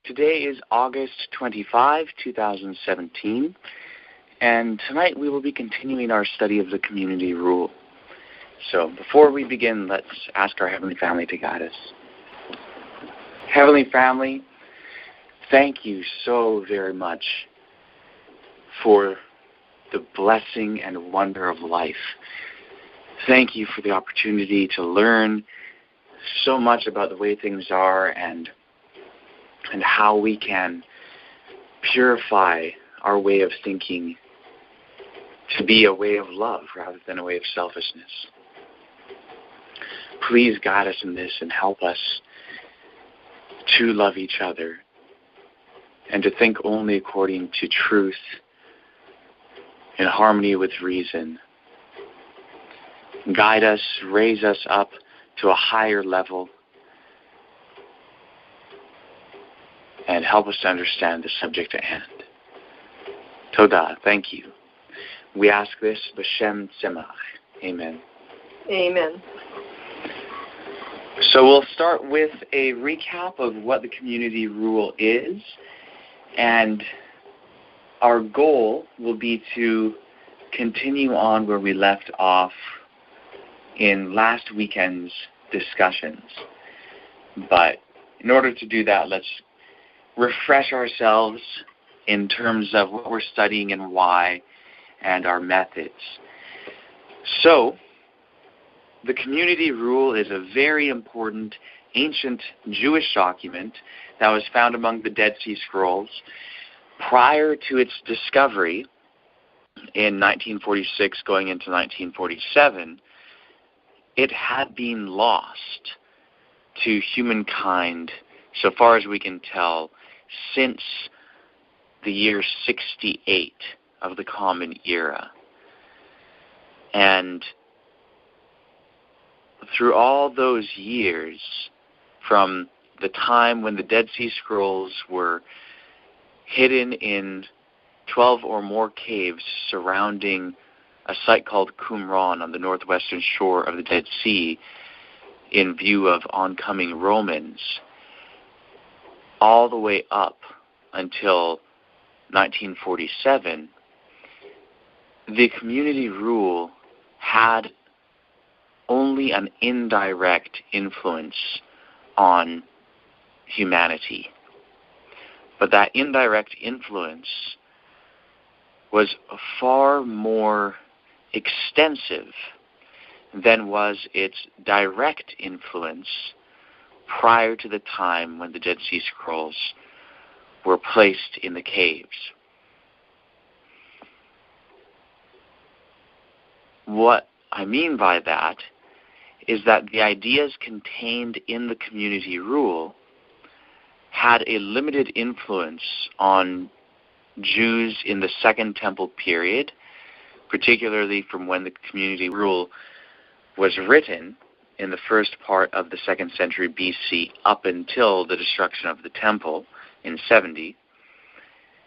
Today is August 25, 2017, and tonight we will be continuing our study of the community rule. So before we begin, let's ask our Heavenly Family to guide us. Heavenly Family, thank you so very much for the blessing and wonder of life. Thank you for the opportunity to learn so much about the way things are and how we can purify our way of thinking to be a way of love rather than a way of selfishness. Please guide us in this and help us to love each other and to think only according to truth in harmony with reason. Guide us, raise us up to a higher level, and help us to understand the subject at hand. Toda, thank you. We ask this b'Shem Tzemach. Amen. Amen. So we'll start with a recap of what the community rule is, and our goal will be to continue on where we left off in last weekend's discussions. But in order to do that, let's refresh ourselves in terms of what we're studying and why, and our methods. So, the community rule is a very important ancient Jewish document that was found among the Dead Sea Scrolls. Prior to its discovery in 1946 going into 1947, it had been lost to humankind, so far as we can tell, since the year 68 of the Common Era. And through all those years, from the time when the Dead Sea Scrolls were hidden in 12 or more caves surrounding a site called Qumran on the northwestern shore of the Dead Sea, in view of oncoming Romans, all the way up until 1947, the community rule had only an indirect influence on humanity. But that indirect influence was far more extensive than was its direct influence prior to the time when the Dead Sea Scrolls were placed in the caves. What I mean by that is that the ideas contained in the community rule had a limited influence on Jews in the Second Temple period, particularly from when the community rule was written in the first part of the 2nd century BC up until the destruction of the temple in 70.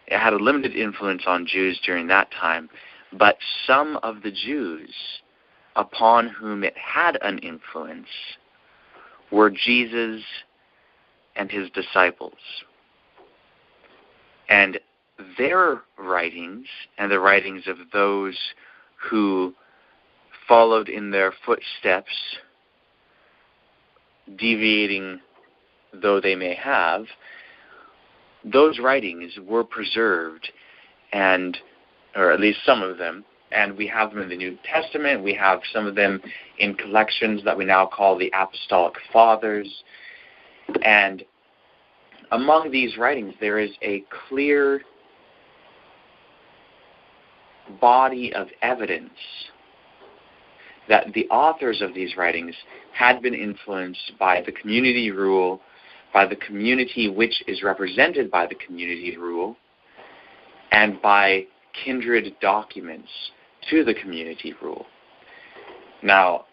It had a limited influence on Jews during that time, but some of the Jews upon whom it had an influence were Jesus and his disciples. And their writings and the writings of those who followed in their footsteps, deviating though they may have, those writings were preserved, and or at least some of them, and we have them in the New Testament. We have some of them in collections that we now call the Apostolic Fathers. And among these writings, there is a clear body of evidence that the authors of these writings had been influenced by the community rule, by the community which is represented by the community rule, and by kindred documents to the community rule. Now,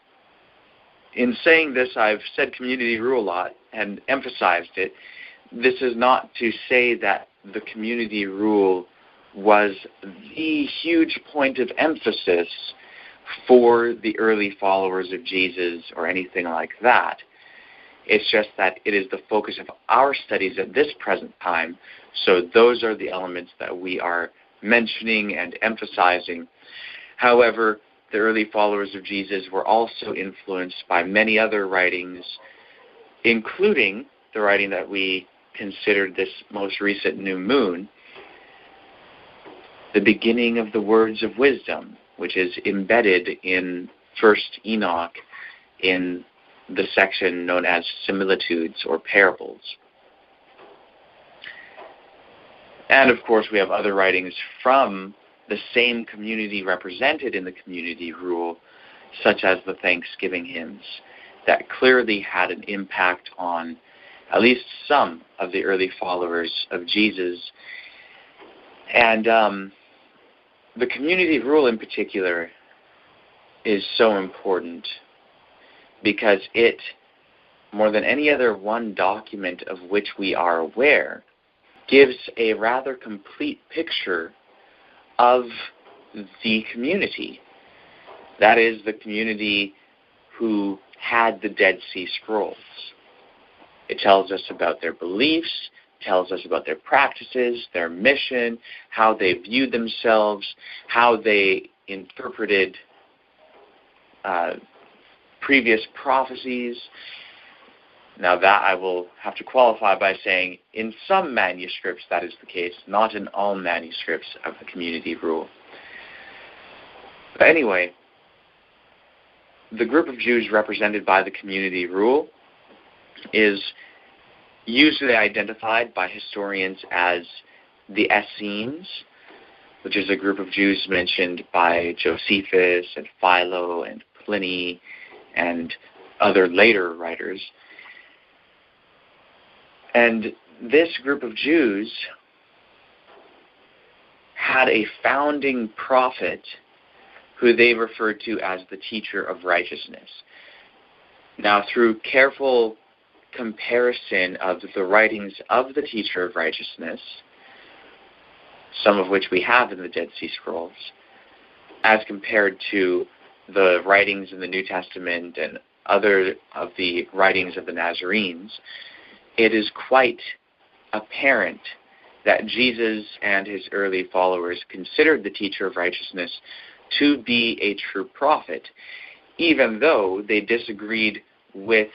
in saying this, I've said community rule a lot and emphasized it. This is not to say that the community rule was the huge point of emphasis for the early followers of Jesus or anything like that. It's just that it is the focus of our studies at this present time, so those are the elements that we are mentioning and emphasizing. However, the early followers of Jesus were also influenced by many other writings, including the writing that we considered this most recent new moon, the beginning of the words of wisdom, which is embedded in First Enoch in the section known as similitudes or parables. And of course, we have other writings from the same community represented in the community rule, such as the Thanksgiving hymns, that clearly had an impact on at least some of the early followers of Jesus. And the community rule in particular is so important because it, more than any other one document of which we are aware, gives a rather complete picture of the community. That is, the community who had the Dead Sea Scrolls. It tells us about their beliefs, tells us about their practices, their mission, how they viewed themselves, how they interpreted previous prophecies. Now that I will have to qualify by saying in some manuscripts that is the case, not in all manuscripts of the community rule. But anyway, the group of Jews represented by the community rule is usually identified by historians as the Essenes, which is a group of Jews mentioned by Josephus and Philo and Pliny and other later writers. And this group of Jews had a founding prophet who they referred to as the teacher of righteousness. Now, through careful comparison of the writings of the teacher of righteousness, some of which we have in the Dead Sea Scrolls, as compared to the writings in the New Testament and other of the writings of the Nazarenes, it is quite apparent that Jesus and his early followers considered the teacher of righteousness to be a true prophet, even though they disagreed with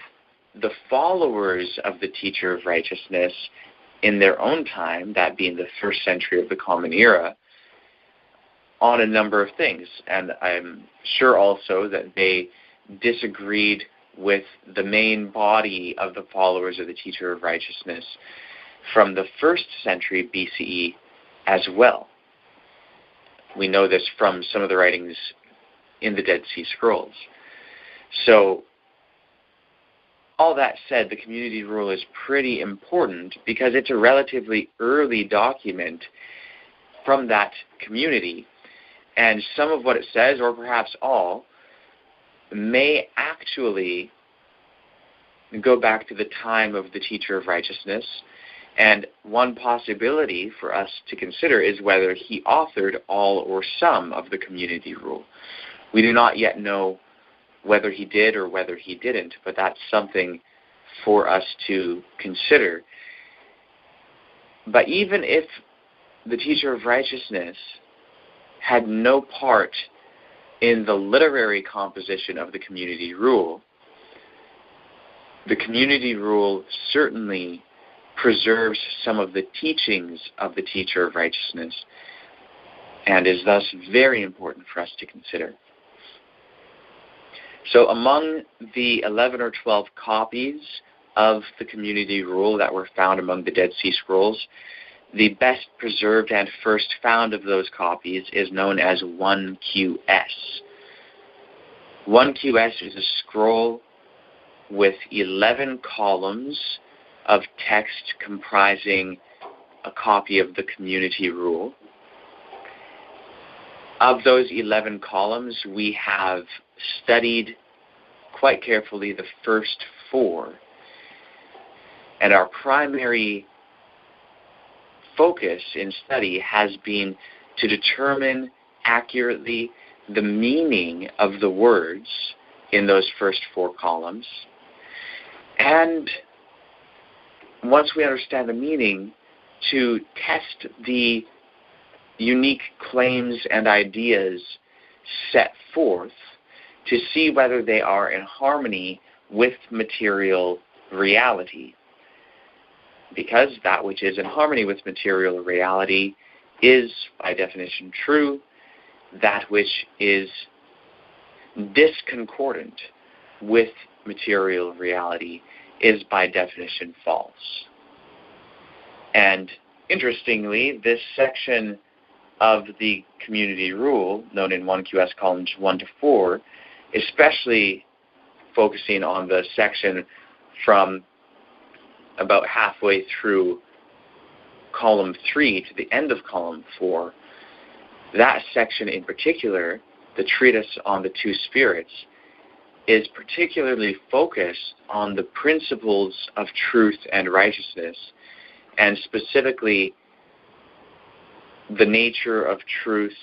the followers of the teacher of righteousness in their own time, that being the first century of the Common Era, on a number of things. And I'm sure also that they disagreed with the main body of the followers of the teacher of righteousness from the first century BCE as well. We know this from some of the writings in the Dead Sea Scrolls. So, all that said, the community rule is pretty important because it's a relatively early document from that community. And some of what it says, or perhaps all, may actually go back to the time of the teacher of righteousness. And one possibility for us to consider is whether he authored all or some of the community rule. We do not yet know whether he did or whether he didn't, but that's something for us to consider. But even if the teacher of righteousness had no part in the literary composition of the community rule, the community rule certainly preserves some of the teachings of the teacher of righteousness and is thus very important for us to consider. So among the 11 or 12 copies of the community rule that were found among the Dead Sea Scrolls, the best preserved and first found of those copies is known as 1QS. 1QS is a scroll with 11 columns of text comprising a copy of the community rule. Of those 11 columns, we have studied quite carefully the first 4. And our primary focus in study has been to determine accurately the meaning of the words in those first 4 columns, And once we understand the meaning, to test the unique claims and ideas set forth to see whether they are in harmony with material reality. Because that which is in harmony with material reality is, by definition, true. That which is discordant with material reality is, by definition, false. And interestingly, this section of the community rule, known in 1QS columns 1 to 4, especially focusing on the section from about halfway through column 3 to the end of column 4, that section in particular, the treatise on the two spirits, is particularly focused on the principles of truth and righteousness, and specifically the nature of truth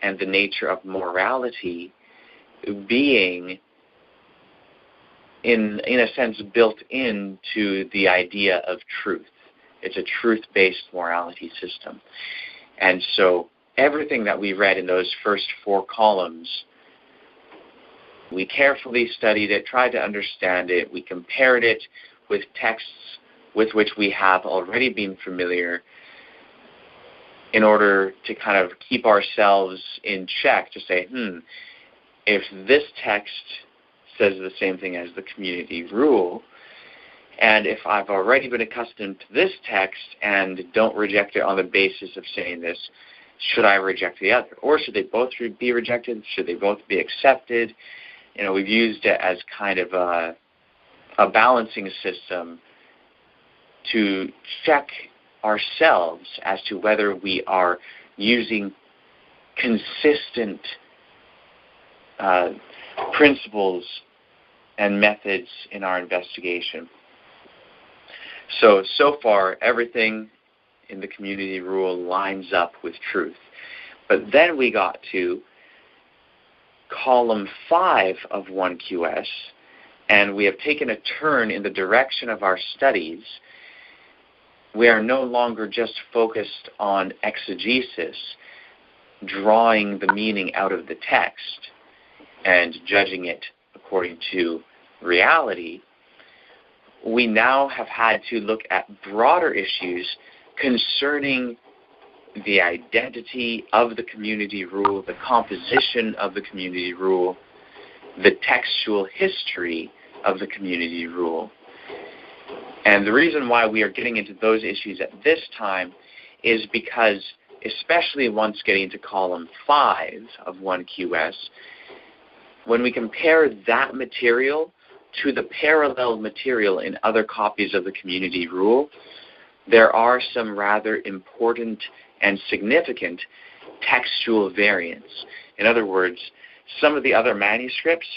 and the nature of morality being, in a sense, built into the idea of truth. It's a truth-based morality system. And so everything that we read in those first 4 columns, we carefully studied it, tried to understand it, we compared it with texts with which we have already been familiar in order to kind of keep ourselves in check to say, if this text says the same thing as the community rule, and if I've already been accustomed to this text and don't reject it on the basis of saying this, should I reject the other? Or should they both be rejected? Should they both be accepted? We've used it as kind of a balancing system to check ourselves as to whether we are using consistent principles and methods in our investigation. So far, everything in the community rule lines up with truth. But then we got to column 5 of 1QS, and we have taken a turn in the direction of our studies. We are no longer just focused on exegesis, drawing the meaning out of the text and judging it according to reality. We now have had to look at broader issues concerning the identity of the community rule, the composition of the community rule, the textual history of the community rule. And the reason why we are getting into those issues at this time is because, especially once getting to column 5 of 1QS, when we compare that material to the parallel material in other copies of the community rule, there are some rather important and significant textual variants. In other words, some of the other manuscripts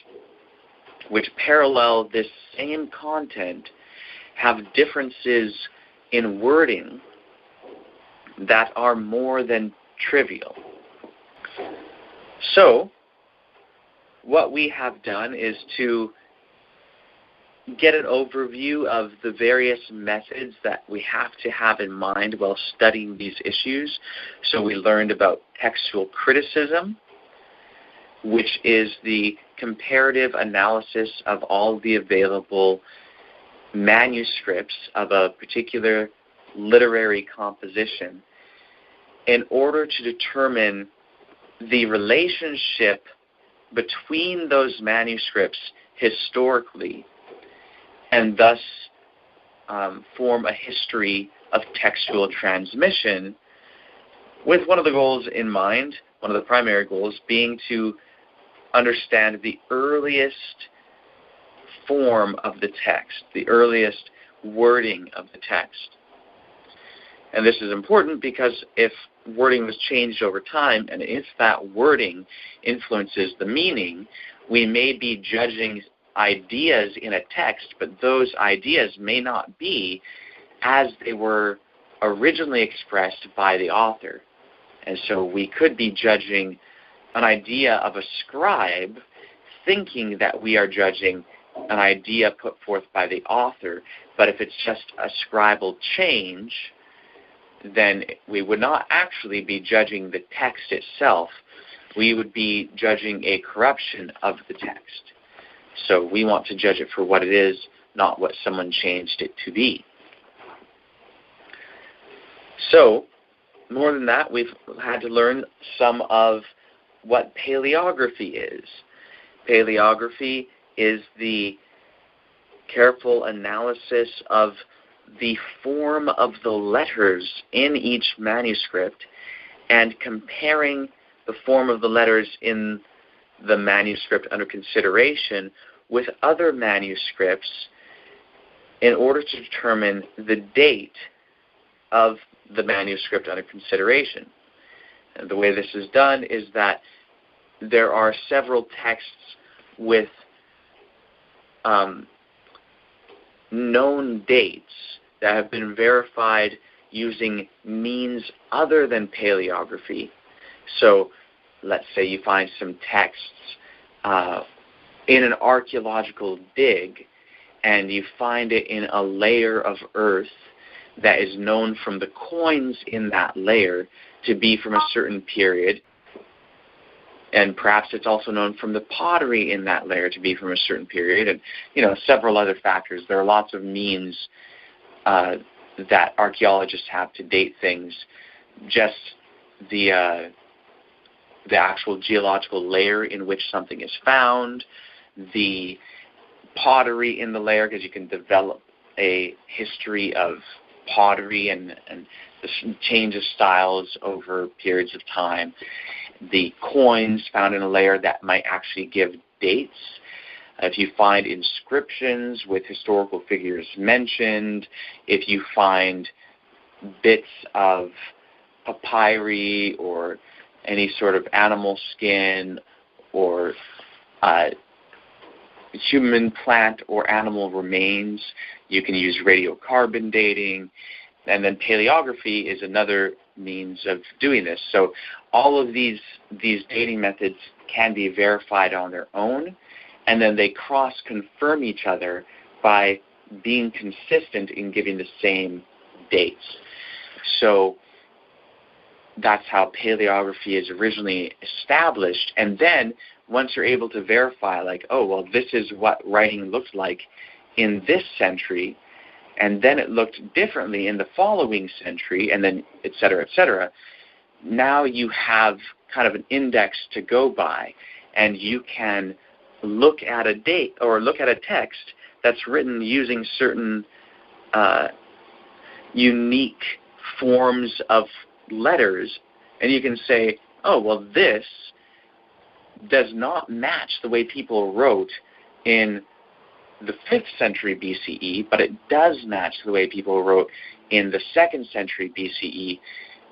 which parallel this same content have differences in wording that are more than trivial. So, what we have done is to get an overview of the various methods that we have to have in mind while studying these issues. So we learned about textual criticism, which is the comparative analysis of all the available manuscripts of a particular literary composition in order to determine the relationship between those manuscripts historically, and thus form a history of textual transmission, with one of the goals in mind, one of the primary goals being to understand the earliest form of the text, the earliest wording of the text. And this is important because if wording was changed over time, and if that wording influences the meaning, we may be judging ideas in a text, but those ideas may not be as they were originally expressed by the author. And so we could be judging an idea of a scribe, thinking that we are judging an idea put forth by the author, but if it's just a scribal change, then we would not actually be judging the text itself. We would be judging a corruption of the text. So we want to judge it for what it is, not what someone changed it to be. So, more than that, we've had to learn some of what paleography is. Paleography is the careful analysis of the form of the letters in each manuscript and comparing the form of the letters in the manuscript under consideration with other manuscripts in order to determine the date of the manuscript under consideration. And the way this is done is that there are several texts with known dates that have been verified using means other than paleography. So let's say you find some texts in an archaeological dig, and you find it in a layer of earth that is known from the coins in that layer to be from a certain period, and perhaps it's also known from the pottery in that layer to be from a certain period, and several other factors. There are lots of means that archaeologists have to date things. Just the actual geological layer in which something is found, the pottery in the layer, because you can develop a history of pottery and the change of styles over periods of time, the coins found in a layer that might actually give dates. If you find inscriptions with historical figures mentioned, if you find bits of papyri or any sort of animal skin or human, plant, or animal remains, you can use radiocarbon dating. And then paleography is another means of doing this. So all of these dating methods can be verified on their own, and then they cross-confirm each other by being consistent in giving the same dates. So that's how paleography is originally established. And then once you're able to verify, like, oh, well, this is what writing looked like in this century, and then it looked differently in the following century, and then et cetera, now you have kind of an index to go by, and you can look at a date or look at a text that's written using certain unique forms of letters, and you can say, oh, well, this does not match the way people wrote in the 5th century BCE, but it does match the way people wrote in the 2nd century BCE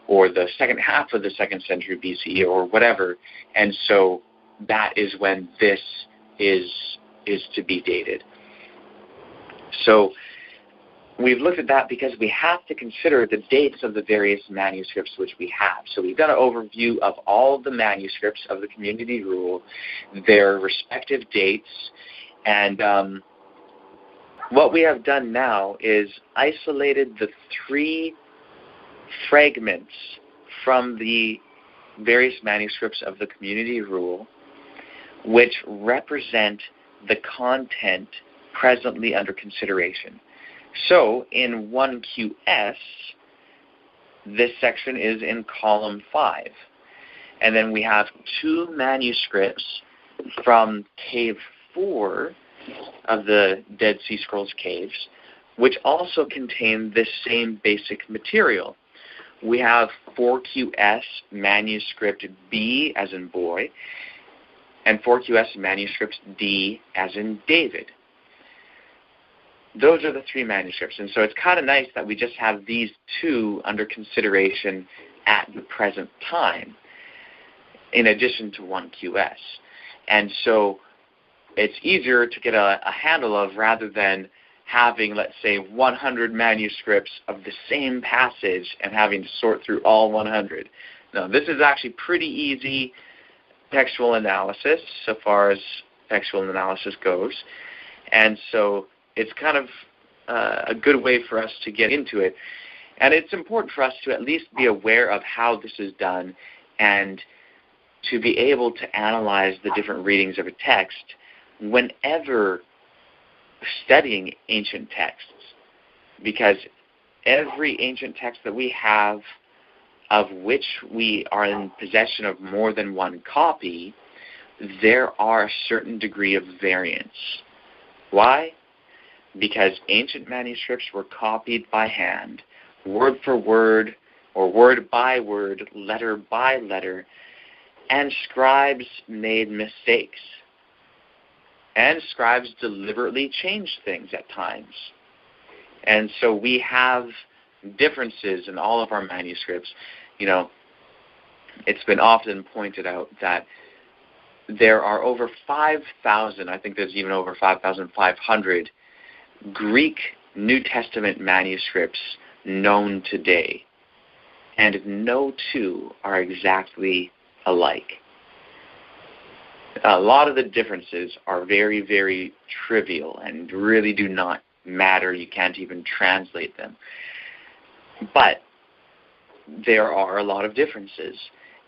or the second half of the 2nd century BCE or whatever. And so that is when this is to be dated. So we've looked at that because we have to consider the dates of the various manuscripts which we have. So we've got an overview of all of the manuscripts of the Community Rule, their respective dates, and what we have done now is isolated the 3 fragments from the various manuscripts of the Community Rule which represent the content presently under consideration. So in 1QS, this section is in column 5. And then we have 2 manuscripts from Cave 4 of the Dead Sea Scrolls caves, which also contain this same basic material. We have 4QS manuscript B as in boy, and 4QS manuscript D as in David. Those are the 3 manuscripts, and so it's kind of nice that we just have these 2 under consideration at the present time, in addition to 1QS. And so it's easier to get a handle of rather than having, let's say, 100 manuscripts of the same passage and having to sort through all 100. No, this is actually pretty easy textual analysis so far as textual analysis goes. And so it's kind of a good way for us to get into it. And it's important for us to at least be aware of how this is done and to be able to analyze the different readings of a text whenever studying ancient texts. Because every ancient text that we have, of which we are in possession of more than one copy, there are a certain degree of variance. Why? Because ancient manuscripts were copied by hand, word for word, or word by word, letter by letter, and scribes made mistakes. And scribes deliberately changed things at times. And so we have differences in all of our manuscripts. You know, it's been often pointed out that there are over 5,000, I think there's even over 5,500 Greek New Testament manuscripts known today. And no two are exactly alike. A lot of the differences are very, very trivial and really do not matter. You can't even translate them. But there are a lot of differences,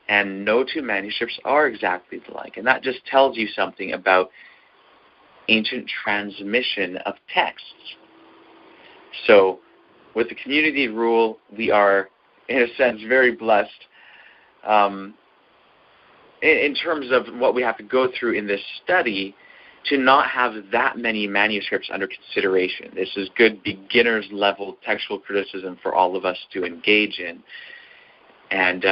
and no two manuscripts are exactly alike. And that just tells you something about ancient transmission of texts. So with the community rule, we are, in a sense, very blessed in terms of what we have to go through in this study to not have that many manuscripts under consideration. This is good beginner's level textual criticism for all of us to engage in. And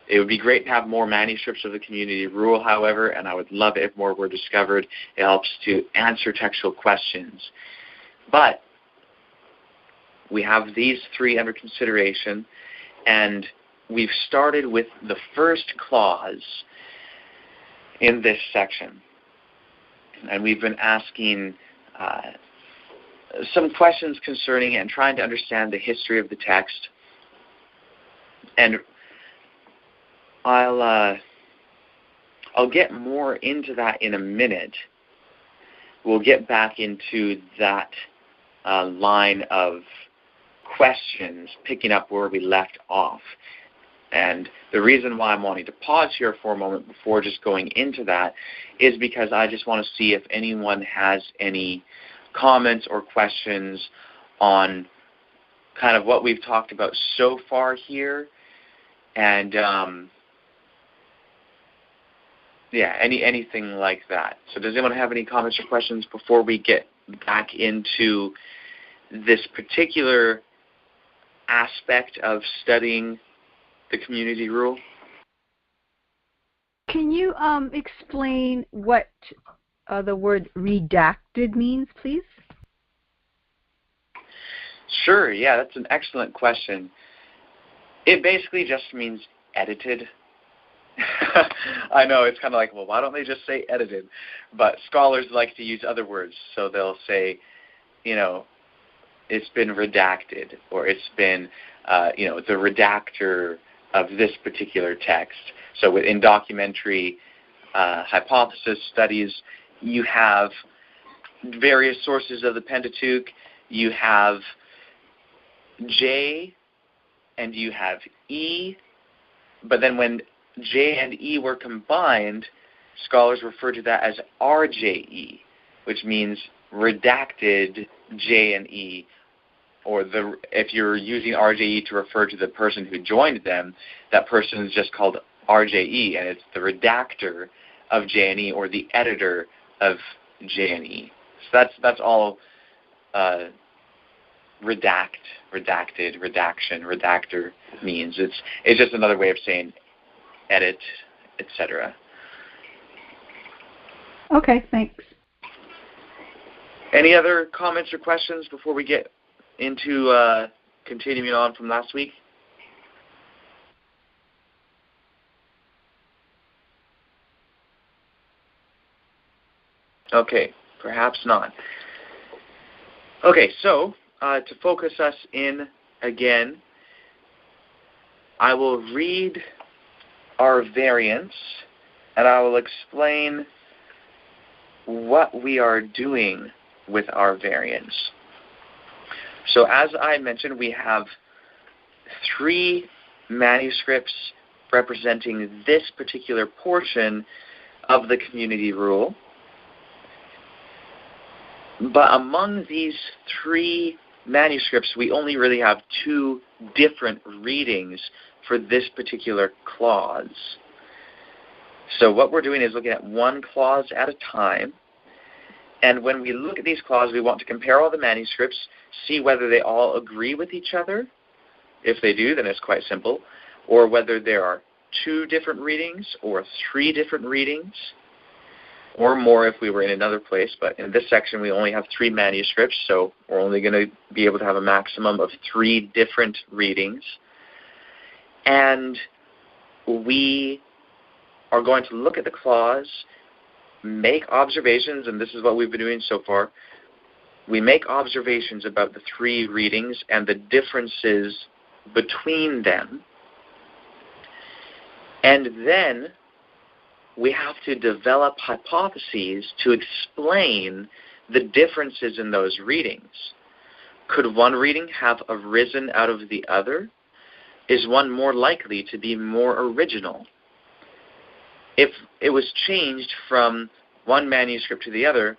it would be great to have more manuscripts of the community rule, however, and I would love it if more were discovered. It helps to answer textual questions. But we have these three under consideration, and we've started with the first clause in this section. And we've been asking some questions concerning it and trying to understand the history of the text. And I'll get more into that in a minute. We'll get back into that line of questions, picking up where we left off. And the reason why I'm wanting to pause here for a moment before just going into that is because I just want to see if anyone has any comments or questions on kind of what we've talked about so far here. And anything like that. So does anyone have any comments or questions before we get back into this particular aspect of studying the community rule? Can you explain what the word redacted means, please? Sure, yeah, that's an excellent question. It basically just means edited. I know, it's kind of like, well, why don't they just say edited? But scholars like to use other words, so they'll say, it's been redacted, or it's been, the redactor of this particular text. So in documentary hypothesis studies, you have various sources of the Pentateuch. You have J and you have E, but then when J and E were combined, scholars refer to that as RJE, which means redacted J and E, or if you're using RJE to refer to the person who joined them, that person is just called RJE, and it's the redactor of J and E, or the editor of J and E. So that's all redacted, redaction, redactor means. It's just another way of saying edit, etc. Okay, thanks. Any other comments or questions before we get into continuing on from last week? Okay, perhaps not. Okay, so to focus us in again, I will read our variants, and I will explain what we are doing with our variants. So as I mentioned, we have 3 manuscripts representing this particular portion of the community rule. But among these 3 manuscripts, we only really have 2 different readings for this particular clause. So what we're doing is looking at one clause at a time. And when we look at these clauses, we want to compare all the manuscripts, see whether they all agree with each other. If they do, then it's quite simple. Or whether there are 2 different readings or 3 different readings, or more if we were in another place. But in this section, we only have 3 manuscripts, so we're only going to be able to have a maximum of 3 different readings. And we are going to look at the clause, make observations, and this is what we've been doing so far. We make observations about the 3 readings and the differences between them. And then we have to develop hypotheses to explain the differences in those readings. Could one reading have arisen out of the other? Is one more likely to be more original? If it was changed from one manuscript to the other,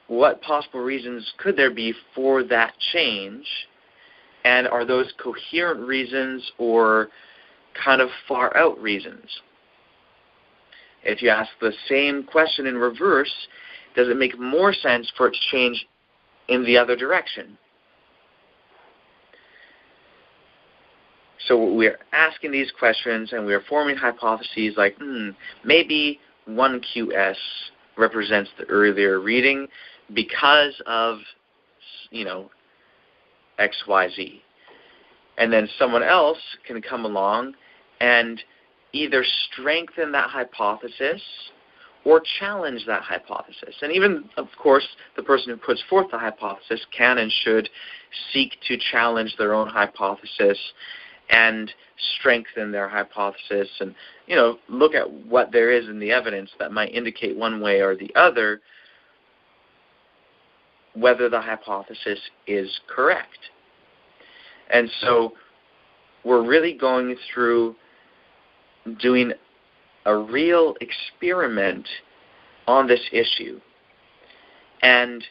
what possible reasons could there be for that change? And are those coherent reasons or kind of far out reasons? If you ask the same question in reverse, does it make more sense for it to change in the other direction? So we're asking these questions and we're forming hypotheses like, maybe 1QS represents the earlier reading because of, XYZ. And then someone else can come along and either strengthen that hypothesis or challenge that hypothesis. And even, of course, the person who puts forth the hypothesis can and should seek to challenge their own hypothesis and strengthen their hypothesis and, look at what there is in the evidence that might indicate one way or the other whether the hypothesis is correct. And so we're really going through doing a real experiment on this issue. And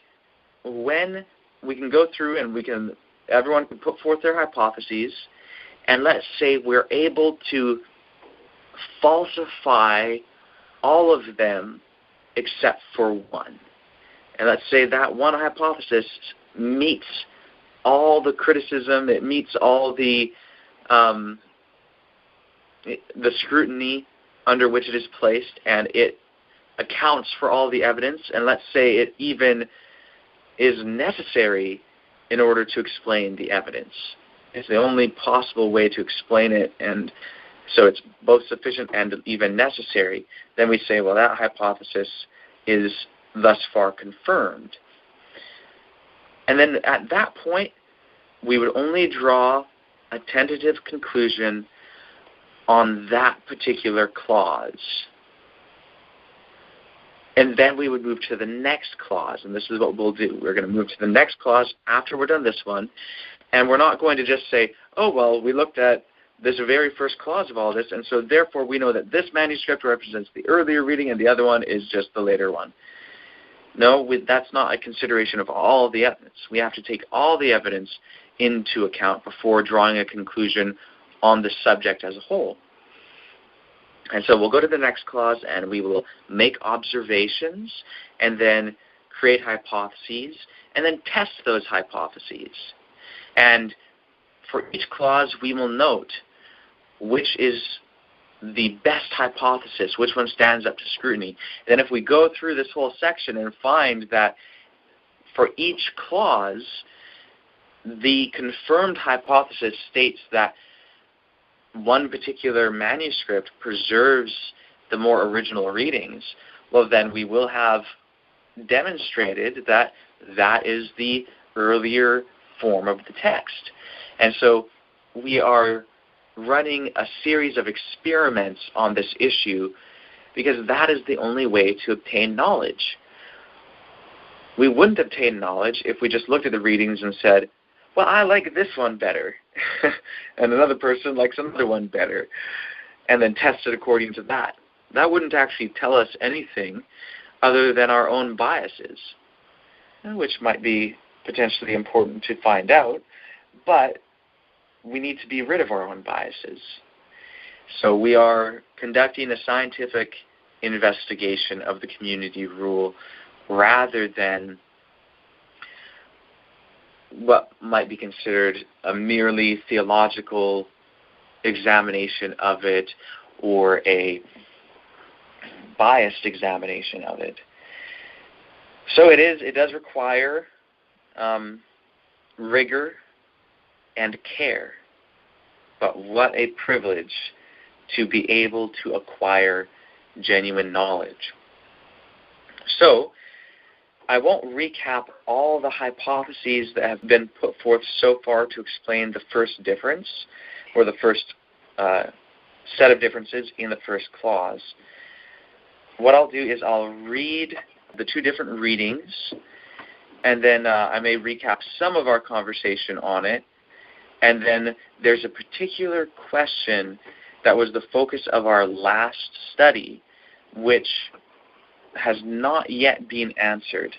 when we can go through and everyone can put forth their hypotheses, and let's say we're able to falsify all of them except for one. And let's say that one hypothesis meets all the criticism, it meets all the scrutiny under which it is placed, and it accounts for all the evidence, and let's say it even is necessary in order to explain the evidence. It's the only possible way to explain it, and so it's both sufficient and even necessary. Then we say, well, that hypothesis is thus far confirmed. And then at that point, we would only draw a tentative conclusion on that particular clause. And then we would move to the next clause, and this is what we'll do. We're going to move to the next clause after we're done this one, and we're not going to just say, oh, well, we looked at this very first clause of all this, and so therefore we know that this manuscript represents the earlier reading and the other one is just the later one. No, that's not a consideration of all the evidence. We have to take all the evidence into account before drawing a conclusion on the subject as a whole. And so we'll go to the next clause and we will make observations and then create hypotheses and then test those hypotheses. And for each clause we will note which is the best hypothesis, which one stands up to scrutiny. Then if we go through this whole section and find that for each clause the confirmed hypothesis states that one particular manuscript preserves the more original readings, well, then we will have demonstrated that that is the earlier form of the text. And so we are running a series of experiments on this issue because that is the only way to obtain knowledge. We wouldn't obtain knowledge if we just looked at the readings and said, well, I like this one better, and another person likes another one better, and then tested according to that. That wouldn't actually tell us anything other than our own biases, which might be potentially important to find out, but we need to be rid of our own biases. So we are conducting a scientific investigation of the community rule rather than what might be considered a merely theological examination of it or a biased examination of it. So it does require rigor and care. But what a privilege to be able to acquire genuine knowledge. So, I won't recap all the hypotheses that have been put forth so far to explain the first difference, or the first set of differences in the first clause. What I'll do is I'll read the two different readings, and then I may recap some of our conversation on it, and then there's a particular question that was the focus of our last study, which has not yet been answered.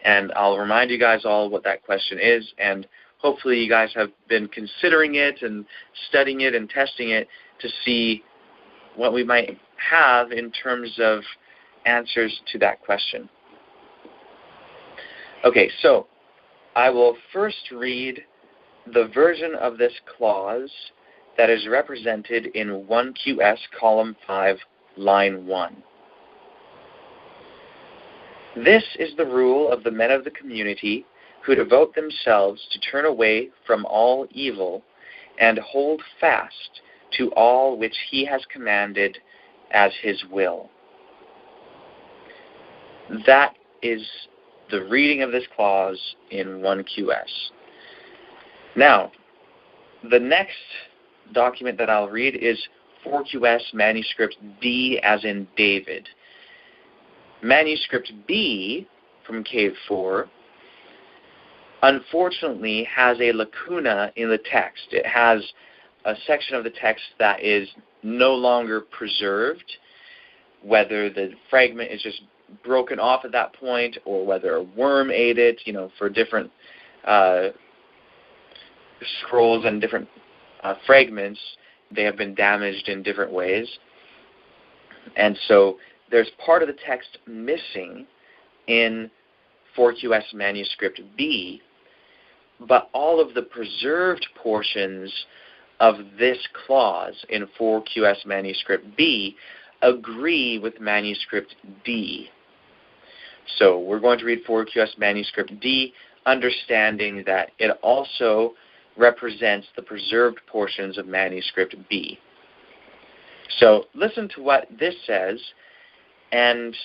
And I'll remind you guys all what that question is, and hopefully you guys have been considering it and studying it and testing it to see what we might have in terms of answers to that question. Okay, so I will first read the version of this clause that is represented in 1QS column 5, line 1. This is the rule of the men of the community who devote themselves to turn away from all evil and hold fast to all which he has commanded as his will. That is the reading of this clause in 1QS. Now, the next document that I'll read is 4QS manuscript D as in David. Manuscript B from Cave 4 unfortunately has a lacuna in the text. It has a section of the text that is no longer preserved, whether the fragment is just broken off at that point or whether a worm ate it, for different scrolls and different fragments, they have been damaged in different ways. And so there's part of the text missing in 4QS manuscript B, but all of the preserved portions of this clause in 4QS manuscript B agree with manuscript D. So we're going to read 4QS manuscript D, understanding that it also represents the preserved portions of manuscript B. So listen to what this says, and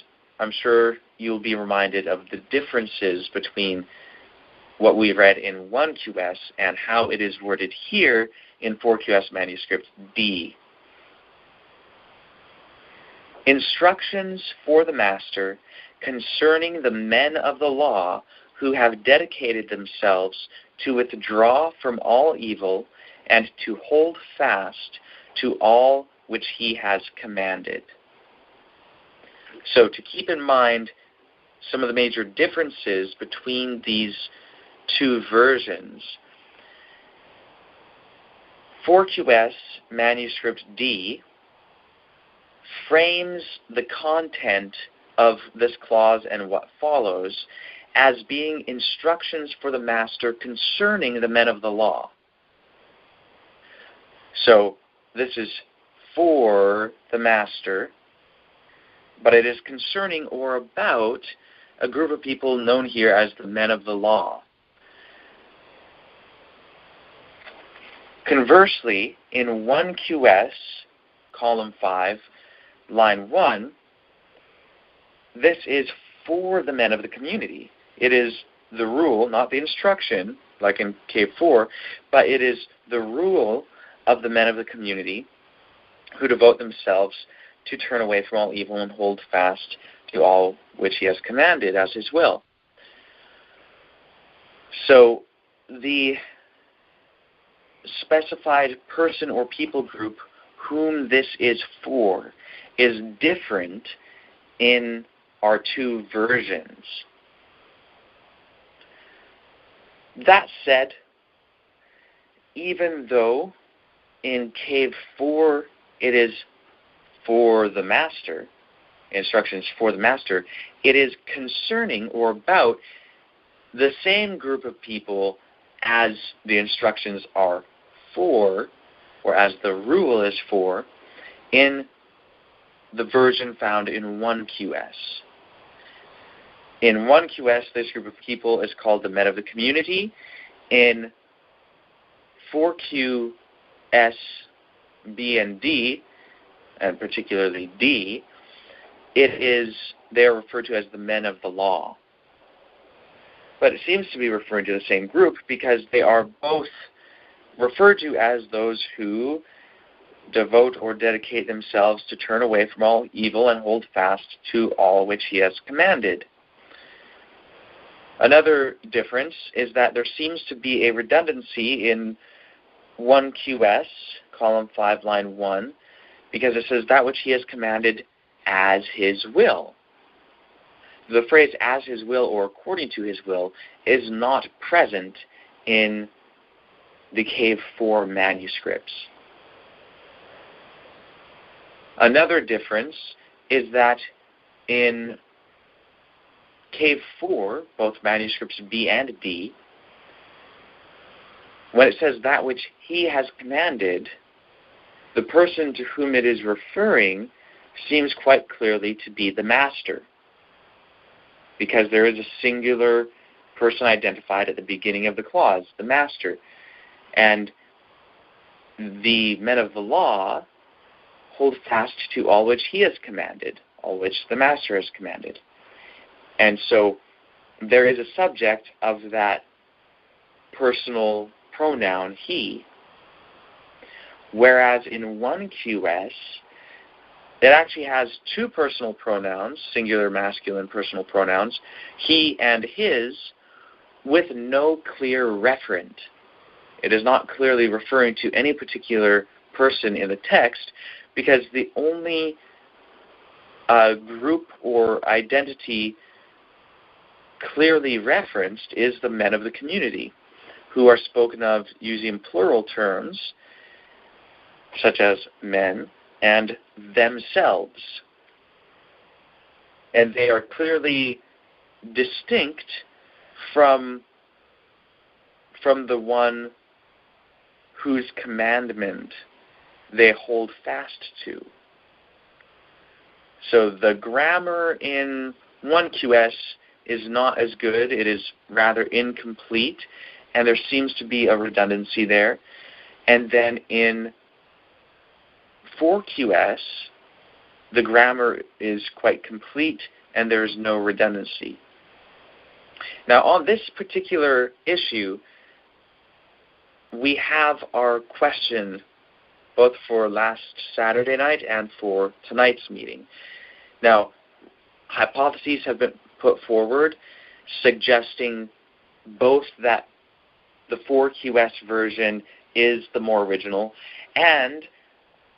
I'm sure you'll be reminded of the differences between what we read in 1QS and how it is worded here in 4QS manuscript D. Instructions for the master concerning the men of the law who have dedicated themselves to withdraw from all evil and to hold fast to all which he has commanded. So to keep in mind some of the major differences between these two versions, 4QS manuscript D frames the content of this clause and what follows as being instructions for the master concerning the men of the law. So this is for the master, but it is concerning or about a group of people known here as the men of the law. Conversely, in 1QS, column 5, line 1, this is for the men of the community. It is the rule, not the instruction, like in Cave 4, but it is the rule of the men of the community who devote themselves to turn away from all evil and hold fast to all which he has commanded as his will. So the specified person or people group whom this is for is different in our two versions. That said, even though in Cave 4 it is for the master, instructions for the master, it is concerning or about the same group of people as the instructions are for, or as the rule is for, in the version found in 1QS. In 1QS, this group of people is called the men of the community. In 4QS, B and D, and particularly D, they are referred to as the men of the law. But it seems to be referring to the same group because they are both referred to as those who devote or dedicate themselves to turn away from all evil and hold fast to all which he has commanded. Another difference is that there seems to be a redundancy in 1QS, column 5, line 1, because it says that which he has commanded as his will. The phrase as his will or according to his will is not present in the Cave 4 manuscripts. Another difference is that in Cave 4, both manuscripts B and D, when it says that which he has commanded, the person to whom it is referring seems quite clearly to be the master, because there is a singular person identified at the beginning of the clause, the master. And the men of the law hold fast to all which he has commanded, all which the master has commanded. And so there is a subject of that personal pronoun, he, whereas in 1QS, it actually has two personal pronouns, singular masculine personal pronouns, he and his, with no clear referent. It is not clearly referring to any particular person in the text, because the only group or identity clearly referenced is the men of the community, who are spoken of using plural terms, such as men and themselves. And they are clearly distinct from the one whose commandment they hold fast to. So the grammar in 1QS is not as good. It is rather incomplete, and there seems to be a redundancy there. And then in 4QS, the grammar is quite complete, and there is no redundancy. Now, on this particular issue, we have our question both for last Saturday night and for tonight's meeting. Now, hypotheses have been put forward suggesting both that the 4QS version is the more original and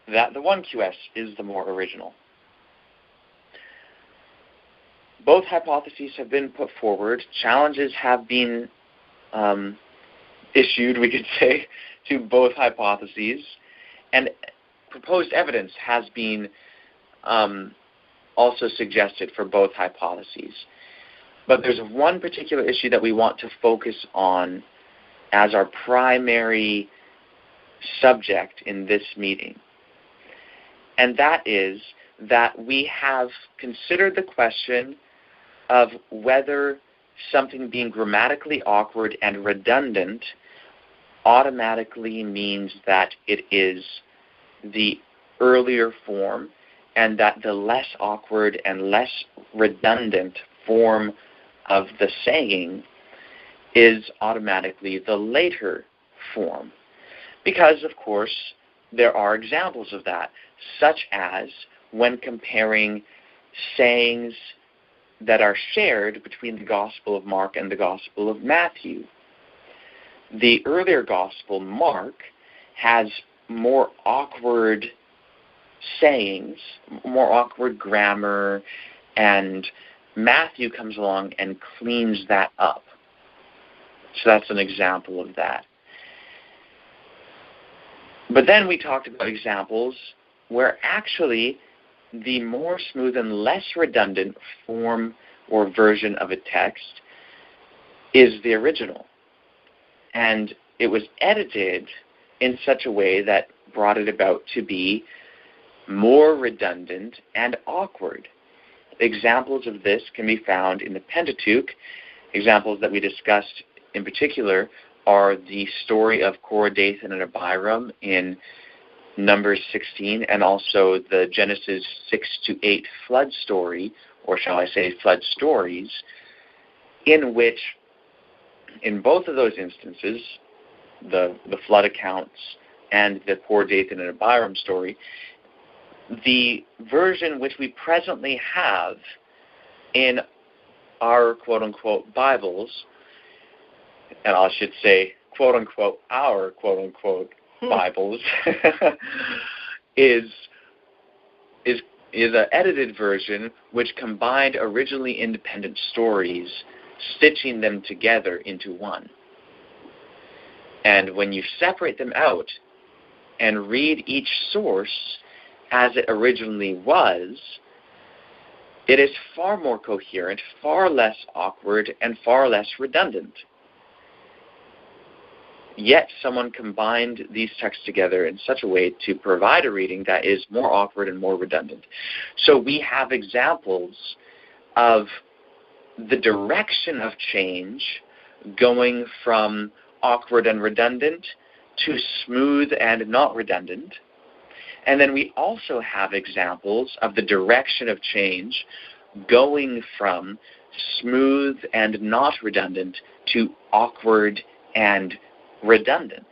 that the 1QS is the more original. Both hypotheses have been put forward. Challenges have been issued, we could say, to both hypotheses. And proposed evidence has been also suggested for both hypotheses. But there's one particular issue that we want to focus on as our primary subject in this meeting. And that is that we have considered the question of whether something being grammatically awkward and redundant automatically means that it is the earlier form, and that the less awkward and less redundant form of the saying is automatically the later form. Because, of course, there are examples of that, such as when comparing sayings that are shared between the Gospel of Mark and the Gospel of Matthew. The earlier Gospel, Mark, has more awkward sayings, more awkward grammar, and Matthew comes along and cleans that up. So that's an example of that. But then we talked about examples where actually the more smooth and less redundant form or version of a text is the original. And it was edited in such a way that brought it about to be more redundant and awkward. Examples of this can be found in the Pentateuch. Examples that we discussed in particular are the story of Korah, Dathan, and Abiram in Numbers 16, and also the Genesis 6 to 8 flood story, or shall I say flood stories, in which, in both of those instances, the flood accounts and the Korah, Dathan, and Abiram story, the version which we presently have in our quote-unquote Bibles, and I should say quote-unquote our quote-unquote Bibles, is an edited version which combined originally independent stories, stitching them together into one. And when you separate them out and read each source as it originally was, it is far more coherent, far less awkward, and far less redundant. Yet someone combined these texts together in such a way to provide a reading that is more awkward and more redundant. So we have examples of the direction of change going from awkward and redundant to smooth and not redundant. And then we also have examples of the direction of change going from smooth and not redundant to awkward and redundant.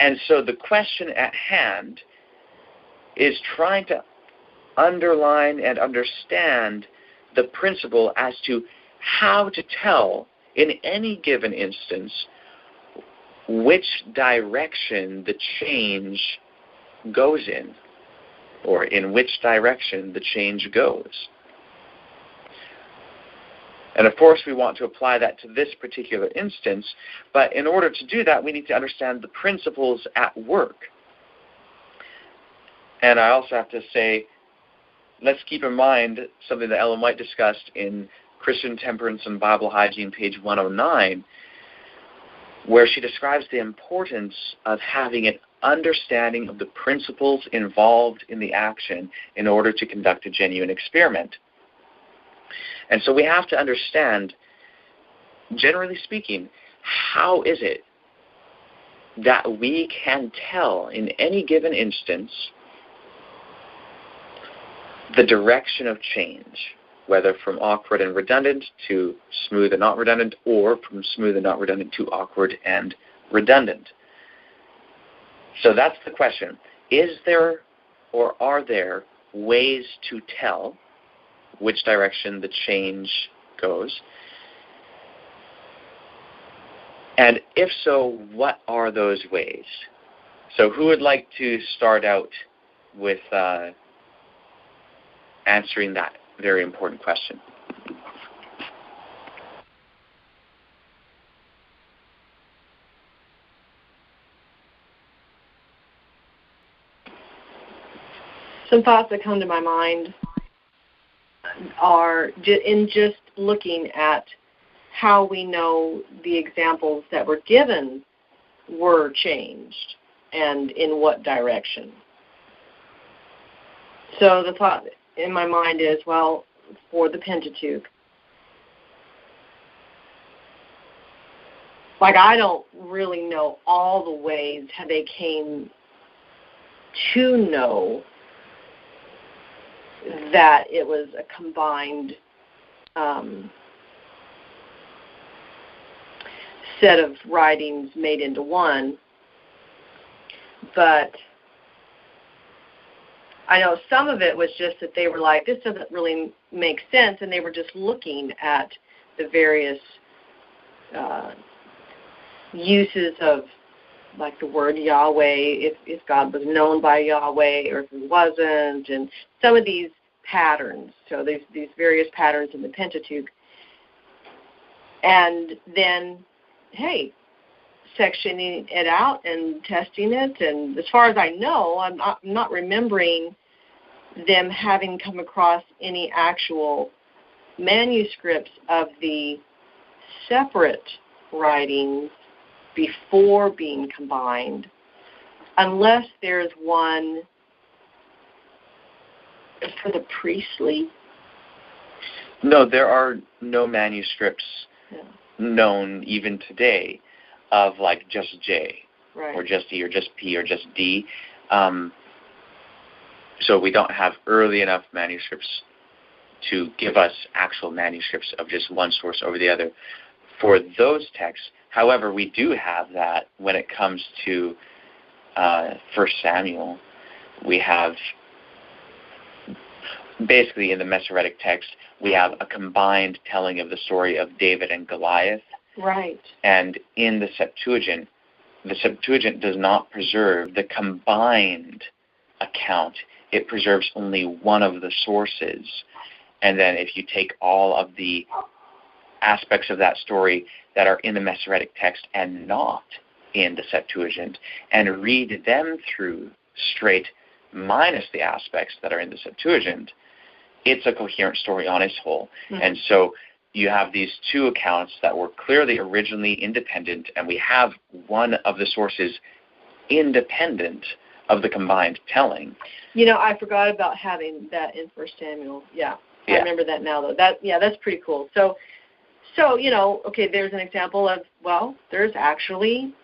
And so the question at hand is trying to underline and understand the principle as to how to tell in any given instance which direction the change goes in, or in which direction the change goes. And of course, we want to apply that to this particular instance, but in order to do that, we need to understand the principles at work. And I also have to say, let's keep in mind something that Ellen White discussed in Christian Temperance and Bible Hygiene, page 109, where she describes the importance of having an understanding of the principles involved in the action in order to conduct a genuine experiment. And so we have to understand, generally speaking, how is it that we can tell in any given instance the direction of change, whether from awkward and redundant to smooth and not redundant, or from smooth and not redundant to awkward and redundant. So that's the question. Is there or are there ways to tell which direction the change goes? And if so, what are those ways? So who would like to start out with answering that very important question? Some thoughts that come to my mind are in just looking at how we know the examples that were given were changed and in what direction. So the thought in my mind is, well, for the Pentateuch, like I don't really know all the ways how they came to know that it was a combined set of writings made into one. But I know some of it was just that they were like, this doesn't really make sense, and they were just looking at the various uses of, like the word Yahweh, if God was known by Yahweh or if he wasn't, and some of these patterns. So there's these various patterns in the Pentateuch. And then, hey, sectioning it out and testing it. And as far as I know, I'm not remembering them having come across any actual manuscripts of the separate writings before being combined, unless there's one for the priestly. No, there are no manuscripts known even today of like just J, right, or just E, or just P, or just D. So we don't have early enough manuscripts to give us actual manuscripts of just one source over the other for those texts. However, we do have that when it comes to 1 Samuel. We have, basically in the Masoretic text, we have a combined telling of the story of David and Goliath. Right. And in the Septuagint does not preserve the combined account. It preserves only one of the sources. And then if you take all of the aspects of that story that are in the Masoretic text and not in the Septuagint and read them through straight minus the aspects that are in the Septuagint, it's a coherent story on its whole. Mm-hmm. And so you have these two accounts that were clearly originally independent, and we have one of the sources independent of the combined telling. You know, I forgot about having that in 1 Samuel. Yeah. I remember that now, though. That's pretty cool. So, you know, okay, there's an example of, well, there's actually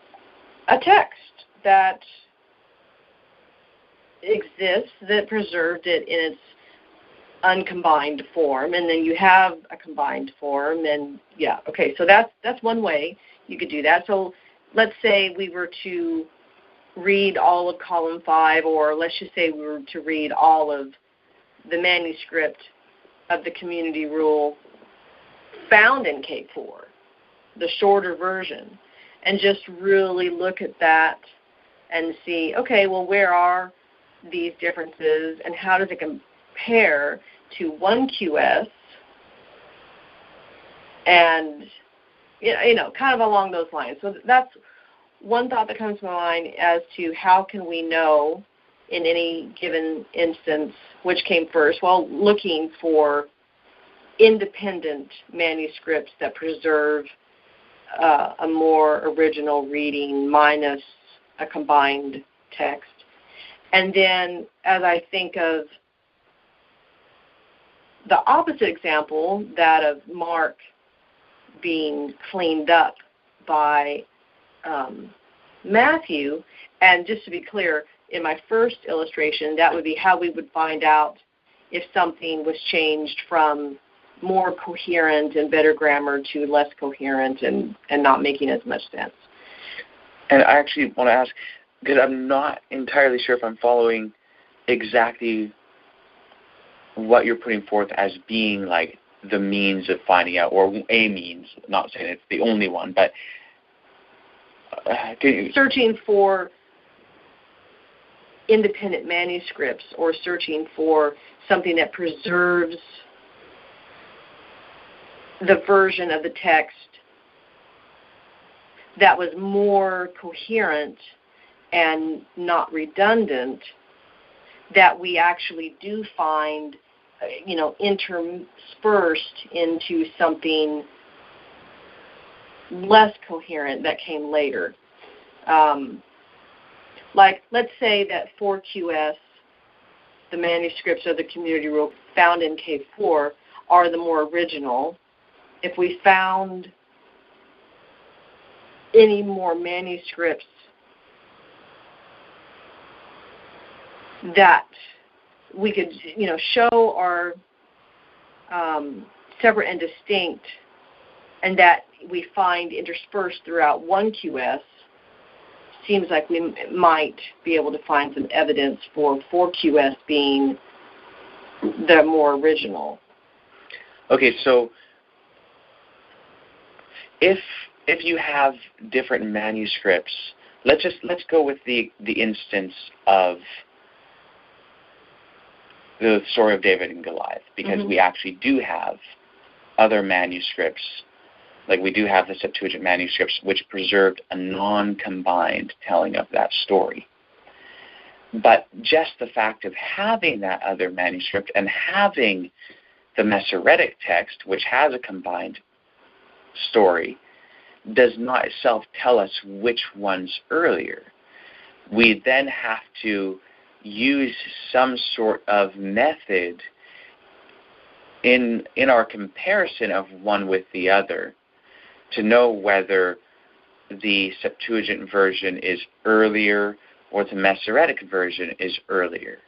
a text that exists that preserved it in its uncombined form, and then you have a combined form, and okay, so that's one way you could do that. So let's say we were to read all of column 5, or let's just say we were to read all of the manuscript of the community rule found in K4, the shorter version, and just really look at that and see, okay, well, where are these differences and how does it compare to 1QS, and, you know, kind of along those lines. So that's one thought that comes to my mind as to how can we know in any given instance which came first. Well, looking for independent manuscripts that preserve a more original reading minus a combined text. And then as I think of the opposite example, that of Mark being cleaned up by Matthew, and just to be clear, in my first illustration, that would be how we would find out if something was changed from more coherent and better grammar to less coherent and not making as much sense. And I actually want to ask, because I'm not entirely sure if I'm following exactly what you're putting forth as being like the means of finding out, or a means, not saying it's the only one, but searching for independent manuscripts, or searching for something that preserves the version of the text that was more coherent and not redundant, that we actually do find, you know, interspersed into something less coherent that came later. Like, let's say that 4QS, the manuscripts of the community rule found in K4, are the more original. If we found any more manuscripts that we could, you know, show are separate and distinct, and that we find interspersed throughout 1QS, seems like we might be able to find some evidence for 4QS being the more original. Okay, so if you have different manuscripts, let's go with the instance of the story of David and Goliath, because we actually do have other manuscripts, like we do have the Septuagint manuscripts, which preserved a non-combined telling of that story. But just the fact of having that other manuscript and having the Masoretic text, which has a combined story, does not itself tell us which one's earlier. We then have to use some sort of method in our comparison of one with the other to know whether the Septuagint version is earlier or the Masoretic version is earlier.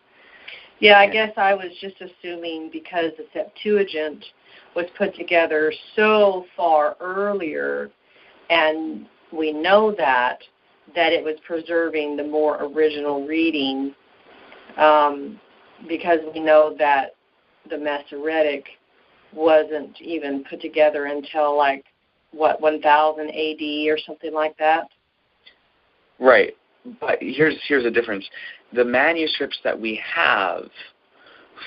Yeah, I guess I was just assuming because the Septuagint was put together so far earlier, and we know that it was preserving the more original reading, because we know that the Masoretic wasn't even put together until 1000 AD or something like that. Right, but here's a difference. The manuscripts that we have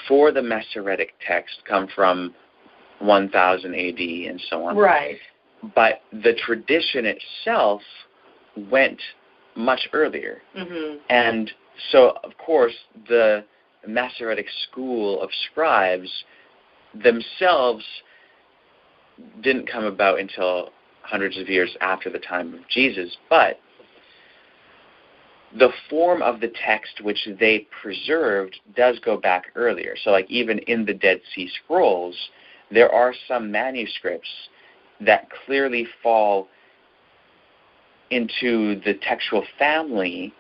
for the Masoretic text come from 1000 AD and so on. Right. But the tradition itself went much earlier. And so, of course, the Masoretic school of scribes themselves didn't come about until hundreds of years after the time of Jesus, but the form of the text which they preserved does go back earlier. So even in the Dead Sea Scrolls, there are some manuscripts that clearly fall into the textual family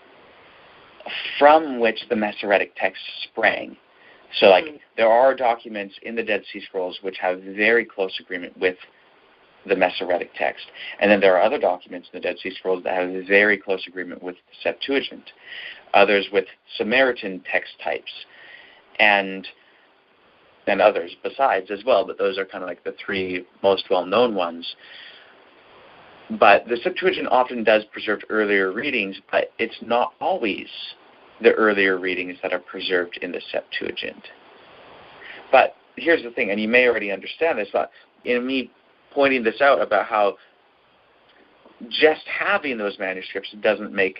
from which the Masoretic text sprang. So there are documents in the Dead Sea Scrolls which have very close agreement with the Masoretic text. And then there are other documents in the Dead Sea Scrolls that have a very close agreement with the Septuagint, others with Samaritan text types, and others besides as well, but those are kind of the three most well-known ones. But the Septuagint often does preserve earlier readings, but it's not always the earlier readings that are preserved in the Septuagint. But here's the thing, and you may already understand this, but in me pointing this out about how just having those manuscripts doesn't make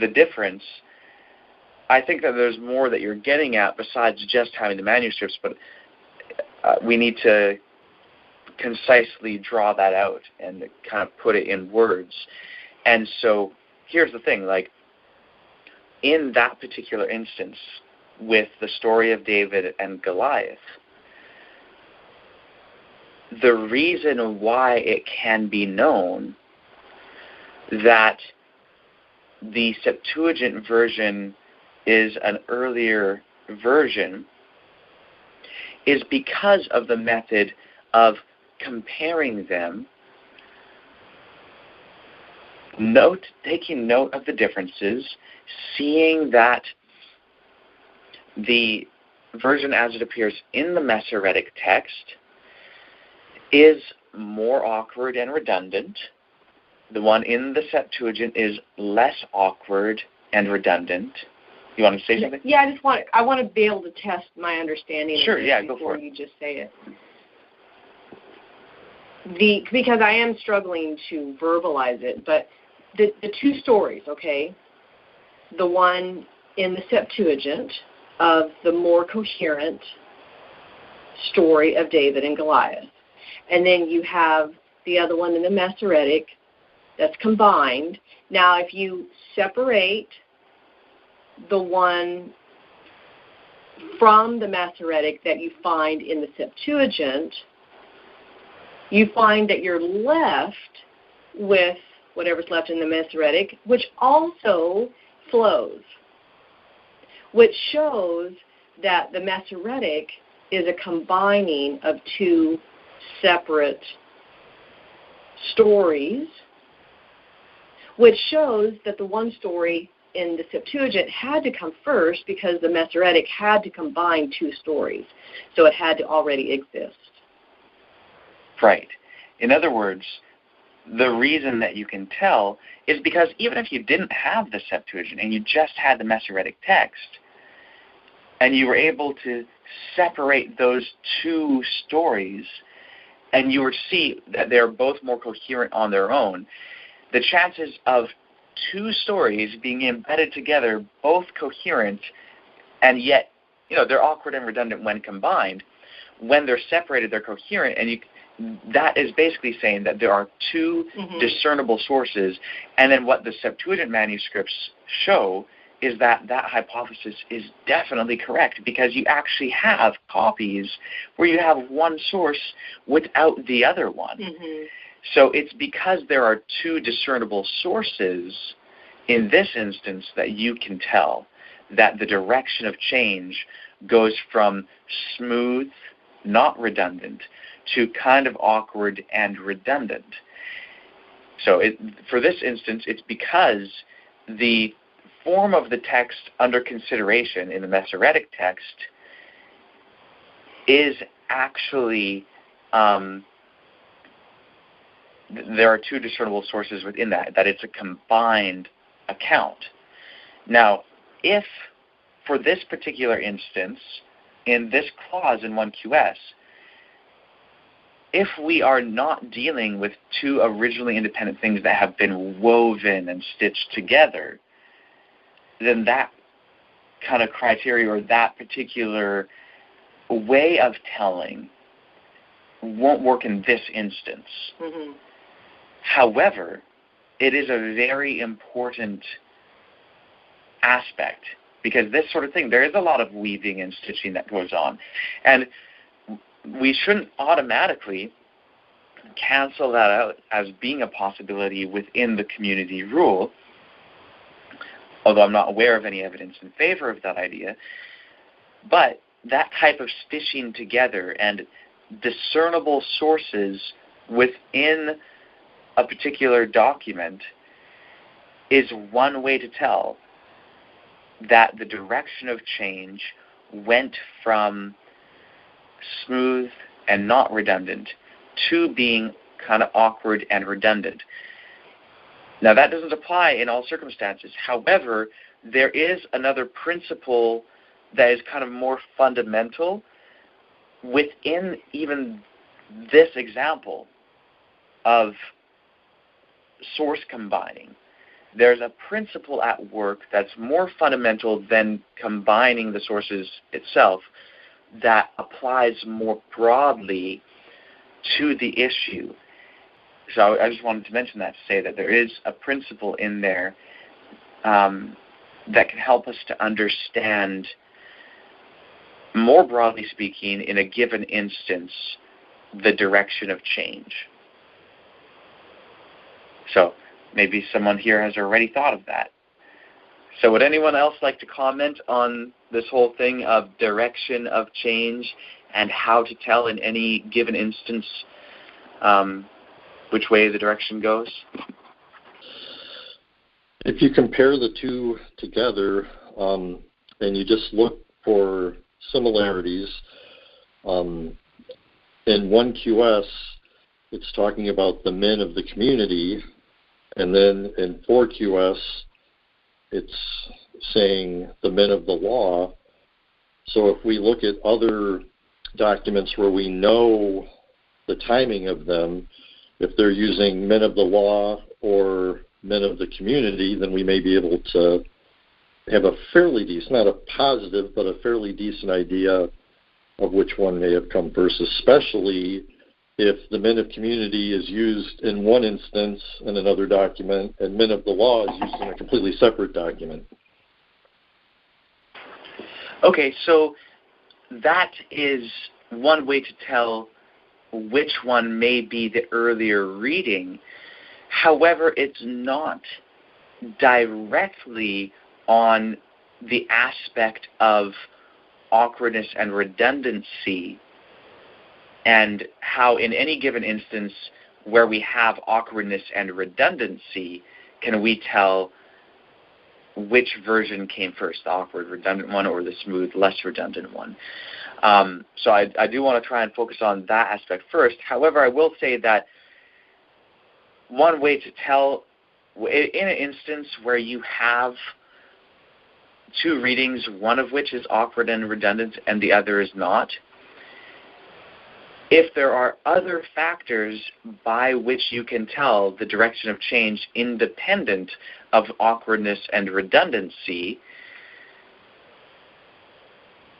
the difference, I think that there's more that you're getting at besides just having the manuscripts, but we need to concisely draw that out and kind of put it in words. And so here's the thing, in that particular instance with the story of David and Goliath, the reason why it can be known that the Septuagint version is an earlier version is because of the method of comparing them, taking note of the differences, seeing that the version as it appears in the Masoretic text is more awkward and redundant. The one in the Septuagint is less awkward and redundant. You want to say something? Yeah, I want to be able to test my understanding of this before you just say it. Because I am struggling to verbalize it, but the two stories, okay? The one in the Septuagint of the more coherent story of David and Goliath. And then you have the other one in the Masoretic that's combined. Now, if you separate the one from the Masoretic that you find in the Septuagint, you find that you're left with whatever's left in the Masoretic, which also flows, which shows that the Masoretic is a combining of two separate stories, which shows that the one story in the Septuagint had to come first because the Masoretic had to combine two stories. So it had to already exist. Right. In other words, the reason that you can tell is because even if you didn't have the Septuagint and you just had the Masoretic text, and you were able to separate those two stories, and you would see that they're both more coherent on their own, the chances of two stories being embedded together, both coherent, and yet, they're awkward and redundant when combined. When they're separated, they're coherent, and that is basically saying that there are two discernible sources, and then what the Septuagint manuscripts show is that hypothesis is definitely correct, because you actually have copies where you have one source without the other one. So it's because there are two discernible sources in this instance that you can tell that the direction of change goes from smooth, not redundant, to kind of awkward and redundant. So for this instance, it's because the form of the text under consideration in the Masoretic text is actually, there are two discernible sources within that it's a combined account. Now, if for this particular instance, in this clause in 1QS, if we are not dealing with two originally independent things that have been woven and stitched together, then that kind of criteria or that particular way of telling won't work in this instance. However, it is a very important aspect, because this sort of thing, there is a lot of weaving and stitching that goes on. And we shouldn't automatically cancel that out as being a possibility within the community rule, although I'm not aware of any evidence in favor of that idea. But that type of stitching together and discernible sources within a particular document is one way to tell that the direction of change went from smooth and not redundant to being kind of awkward and redundant. Now, that doesn't apply in all circumstances. However, there is another principle that is kind of more fundamental within even this example of source combining. There's a principle at work that's more fundamental than combining the sources itself, that applies more broadly to the issue. So I just wanted to mention that, to say that there is a principle in there that can help us to understand, more broadly speaking, in a given instance, the direction of change. So maybe someone here has already thought of that. So would anyone else like to comment on this whole thing of direction of change and how to tell in any given instance which way the direction goes? If you compare the two together and you just look for similarities, in 1QS it's talking about the men of the community, and then in 4QS it's saying the men of the law. So if we look at other documents where we know the timing of them, if they're using men of the law or men of the community, then we may be able to have a fairly decent, not a positive, but a fairly decent idea of which one may have come first, especially if the men of community is used in one instance in another document and men of the law is used in a completely separate document. Okay, so that is one way to tell which one may be the earlier reading. However, it's not directly on the aspect of awkwardness and redundancy, and how in any given instance where we have awkwardness and redundancy, can we tell which version came first, the awkward, redundant one, or the smooth, less redundant one. So I do want to try and focus on that aspect first. However, I will say that one way to tell, in an instance where you have two readings, one of which is awkward and redundant and the other is not, if there are other factors by which you can tell the direction of change independent of awkwardness and redundancy,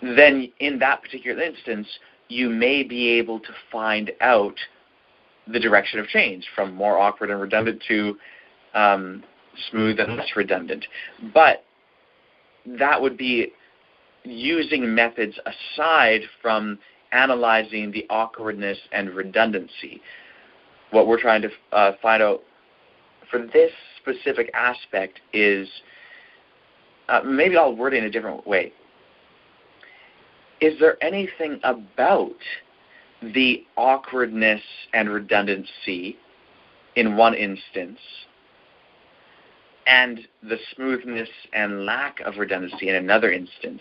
then in that particular instance, you may be able to find out the direction of change from more awkward and redundant to smooth and less redundant. But that would be using methods aside from analyzing the awkwardness and redundancy. What we're trying to find out for this specific aspect is, maybe I'll word it in a different way. Is there anything about the awkwardness and redundancy in one instance and the smoothness and lack of redundancy in another instance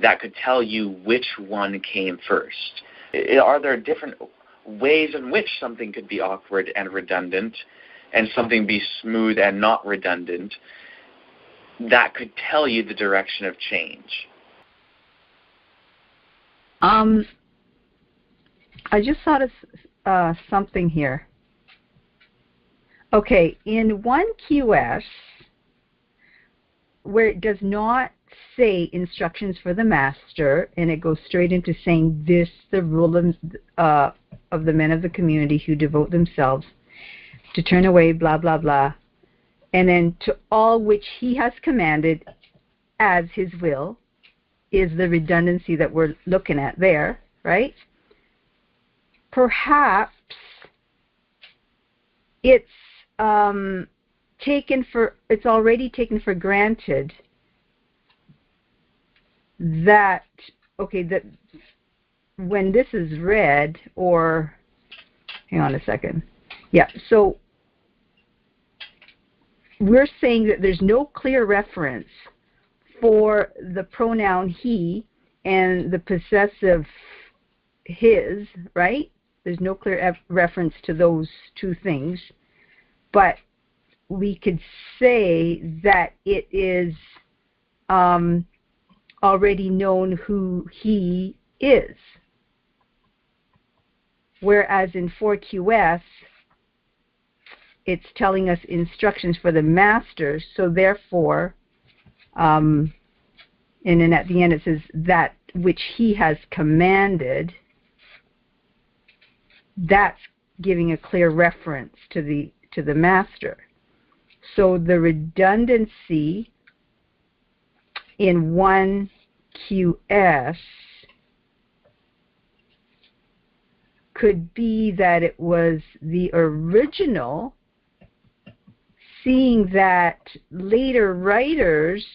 that could tell you which one came first? Are there different ways in which something could be awkward and redundant and something be smooth and not redundant that could tell you the direction of change? I just thought of something here. Okay, in 1QS, where it does not say instructions for the master, and it goes straight into saying this, the rule of the men of the community who devote themselves to turn away, blah, blah, blah, and then to all which he has commanded as his will, is the redundancy that we're looking at there, right? Perhaps it's already taken for granted that, okay, that when this is read, or hang on a second. Yeah, so we're saying that there's no clear reference for the pronoun he and the possessive his, right? There's no clear reference to those two things, but we could say that it is already known who he is. Whereas in 4QS, it's telling us instructions for the master, so therefore, and then at the end it says that which he has commanded. That's giving a clear reference to the master. So the redundancy in 1QS could be that it was the original, seeing that later writers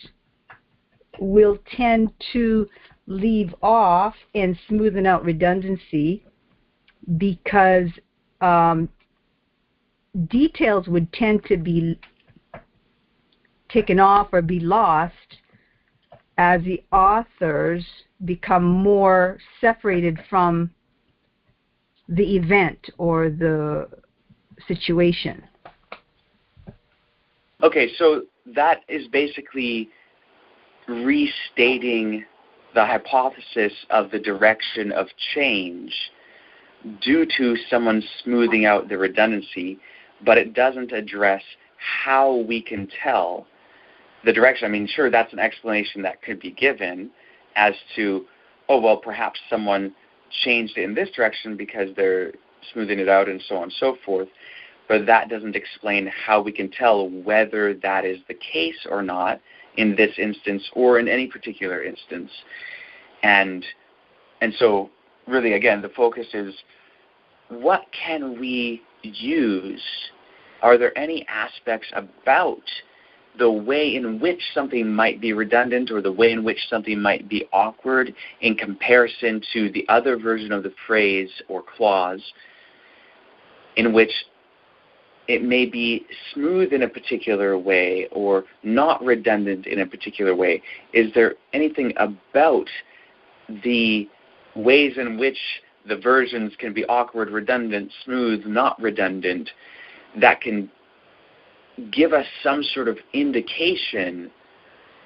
will tend to leave off and smoothen out redundancy because details would tend to be taken off or be lost as the authors become more separated from the event or the situation. Okay, so that is basically restating the hypothesis of the direction of change due to someone smoothing out the redundancy, but it doesn't address how we can tell the direction. I mean, sure, that's an explanation that could be given as to, oh, well, perhaps someone changed it in this direction because they're smoothing it out and so on and so forth, but that doesn't explain how we can tell whether that is the case or not in this instance or in any particular instance. And so really, again, the focus is what can we use? Are there any aspects about the way in which something might be redundant or the way in which something might be awkward in comparison to the other version of the phrase or clause in which it may be smooth in a particular way or not redundant in a particular way. Is there anything about the ways in which the versions can be awkward, redundant, smooth, not redundant, that can give us some sort of indication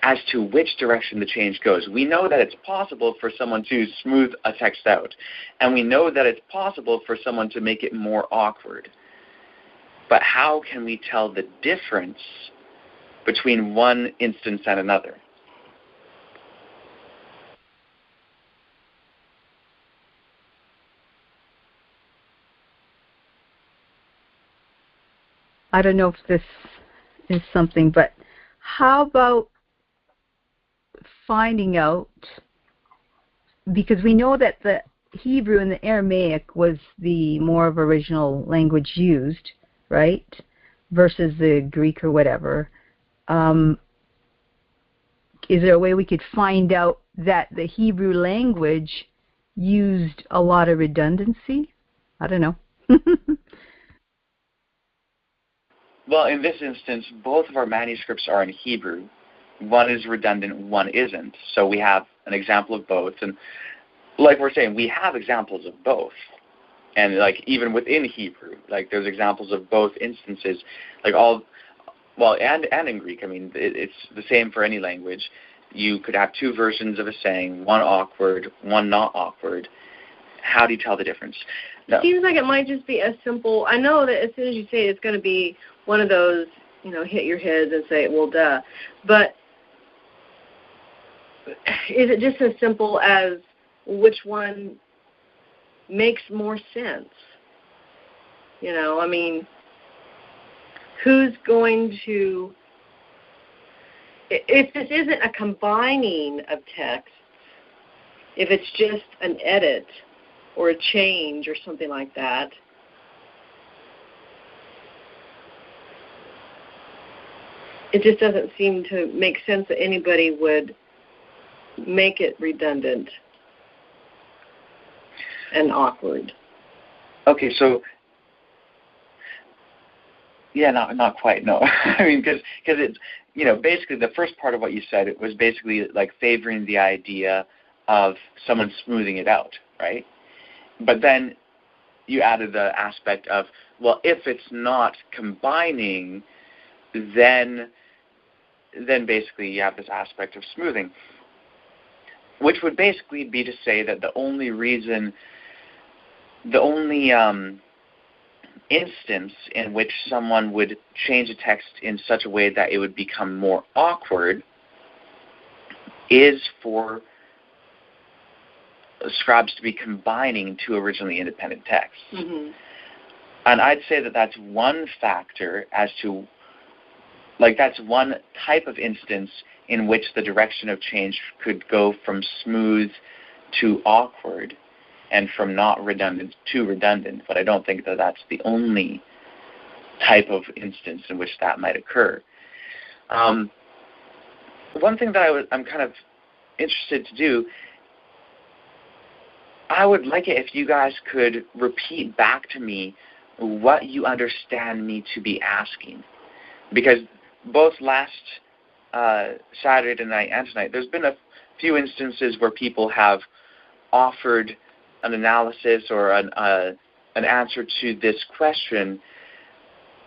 as to which direction the change goes? We know that it's possible for someone to smooth a text out, and we know that it's possible for someone to make it more awkward. But how can we tell the difference between one instance and another? I don't know if this is something, but how about finding out, because we know that the Hebrew and the Aramaic was the more of original language used, right, versus the Greek or whatever. Is there a way we could find out that the Hebrew language used a lot of redundancy? I don't know. Well, in this instance, both of our manuscripts are in Hebrew. One is redundant, one isn't. So we have an example of both. And like we're saying, we have examples of both. And like even within Hebrew, like there's examples of both instances, like and in Greek. I mean, it's the same for any language. You could have two versions of a saying, one awkward, one not awkward. How do you tell the difference? No. It seems like it might just be as simple. I know that as soon as you say it, it's going to be one of those, hit your heads and say, well, duh. But is it just as simple as which one makes more sense? I mean, who's going to, if this isn't a combining of texts, if it's just an edit or a change or something like that, it just doesn't seem to make sense that anybody would make it redundant and awkward. Okay, so not quite. No, I mean because it's basically the first part of what you said, it was basically like favoring the idea of someone smoothing it out, right? But then you added the aspect of, well, if it's not combining, then basically you have this aspect of smoothing, which would basically be to say that the only instance in which someone would change a text in such a way that it would become more awkward is for scribes to be combining two originally independent texts. Mm-hmm. And I'd say that that's one factor as to, that's one type of instance in which the direction of change could go from smooth to awkward and from not redundant to redundant. But I don't think that that's the only type of instance in which that might occur. One thing that I'm kind of interested to do, I would like it if you guys could repeat back to me what you understand me to be asking. Because both last Saturday night and tonight, there's been a few instances where people have offered an analysis or an answer to this question,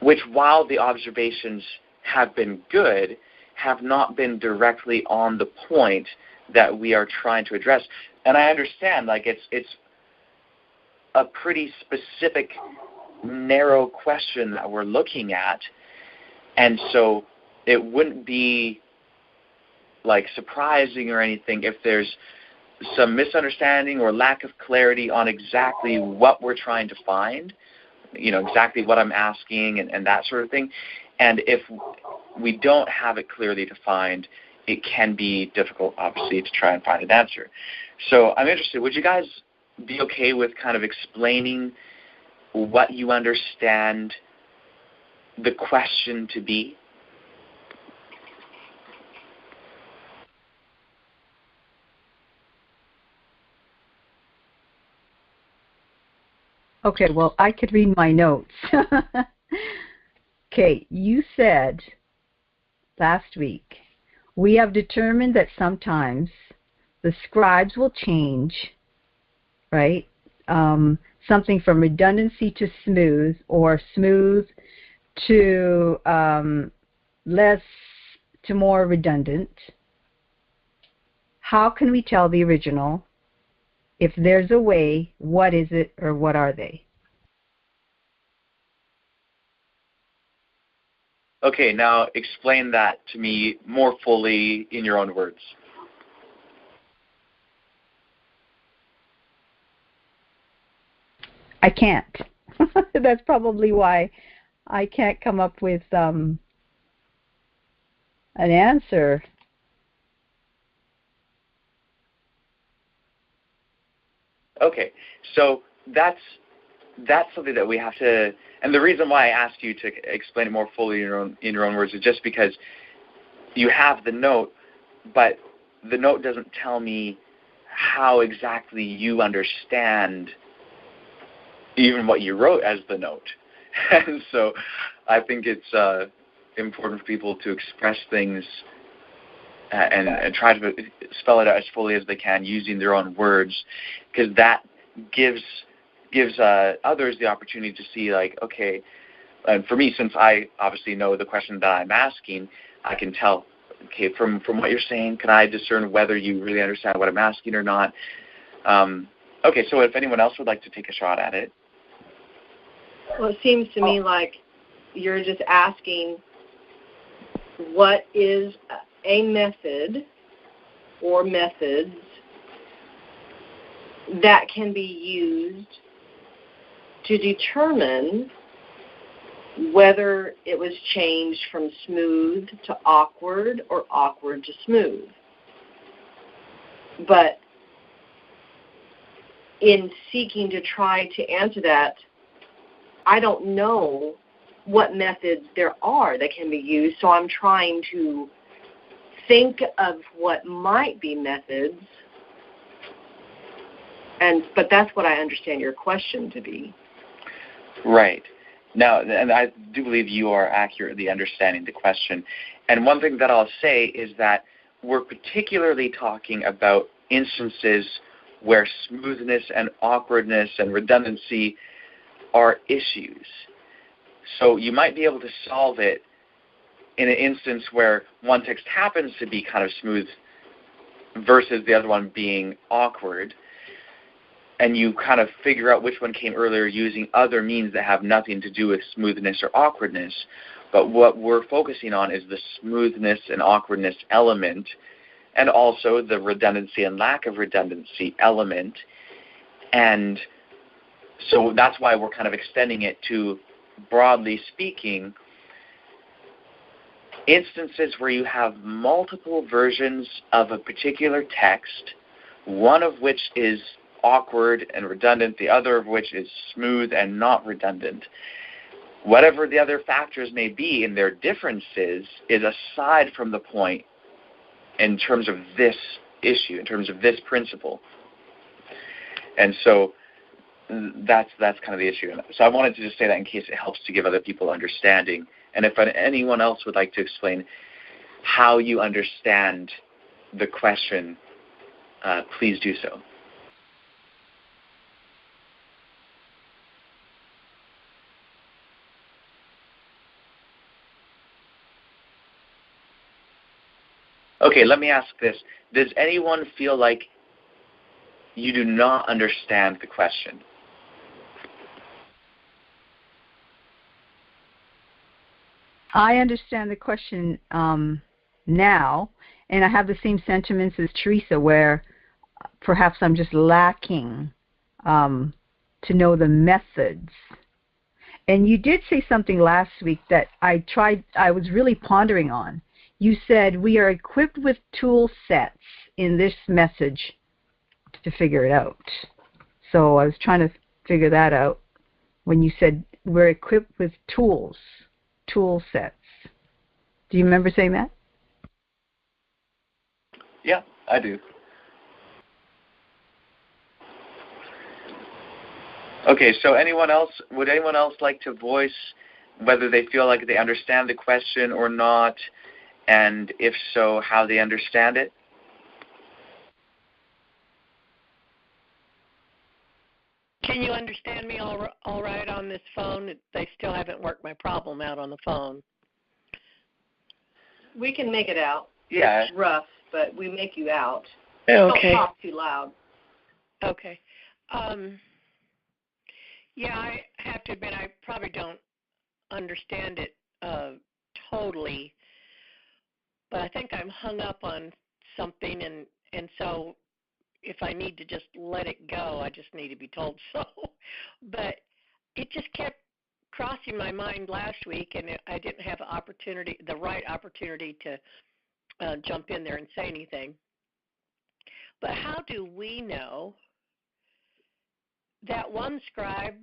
which, while the observations have been good, have not been directly on the point that we are trying to address. And I understand, it's a pretty specific, narrow question that we're looking at, and so it wouldn't be surprising or anything if there's some misunderstanding or lack of clarity on exactly what we're trying to find, exactly what I'm asking and that sort of thing. And if we don't have it clearly defined, it can be difficult, obviously, to try and find an answer. So I'm interested, would you guys be okay with kind of explaining what you understand the question to be? Okay, well, I could read my notes. Okay, you said last week, we have determined that sometimes the scribes will change, right? Something from redundancy to smooth, or smooth to less to more redundant. How can we tell the original? If there's a way, what is it or what are they? Okay, now explain that to me more fully in your own words. I can't. That's probably why I can't come up with an answer. Okay, so that's something that we have to, and the reason why I asked you to explain it more fully in your own words is just because you have the note, but the note doesn't tell me how exactly you understand even what you wrote as the note. And so I think it's important for people to express things and try to spell it out as fully as they can using their own words, because that gives others the opportunity to see, like, okay, and for me, since I obviously know the question that I'm asking, I can tell, okay, from what you're saying, can I discern whether you really understand what I'm asking or not? Okay, so if anyone else would like to take a shot at it. Well, it seems to me like you're just asking what is a method or methods that can be used to determine whether it was changed from smooth to awkward or awkward to smooth. But in seeking to try to answer that, I don't know what methods there are that can be used, so I'm trying to think of what might be methods, but that's what I understand your question to be. Right. Now, and I do believe you are accurately understanding the question. And one thing that I'll say is that we're particularly talking about instances where smoothness and awkwardness and redundancy are issues. So you might be able to solve it in an instance where one text happens to be kind of smooth versus the other one being awkward, and you kind of figure out which one came earlier using other means that have nothing to do with smoothness or awkwardness. But what we're focusing on is the smoothness and awkwardness element, and also the redundancy and lack of redundancy element. And so that's why we're kind of extending it to, broadly speaking, instances where you have multiple versions of a particular text, one of which is awkward and redundant, the other of which is smooth and not redundant. Whatever the other factors may be in their differences is aside from the point in terms of this issue, in terms of this principle. And so that's kind of the issue. So I wanted to just say that in case it helps to give other people understanding. And if anyone else would like to explain how you understand the question, please do so. Okay, let me ask this. Does anyone feel like you do not understand the question? I understand the question now, and I have the same sentiments as Teresa, where perhaps I'm just lacking to know the methods. And you did say something last week that I was really pondering on. You said we are equipped with tool sets in this message to figure it out. So I was trying to figure that out when you said we're equipped with tool sets. Do you remember saying that? Yeah, I do. Okay, so would anyone else like to voice whether they feel like they understand the question or not, and if so, how they understand it? Can you understand me all right on this phone? They still haven't worked my problem out on the phone. We can make it out. Yeah. It's rough, but we make you out. Okay. Don't talk too loud. Okay. Yeah, I have to admit I probably don't understand it totally, but I think I'm hung up on something, and so if I need to just let it go, I just need to be told so. But it just kept crossing my mind last week, and I didn't have the right opportunity to jump in there and say anything. But how do we know that one scribe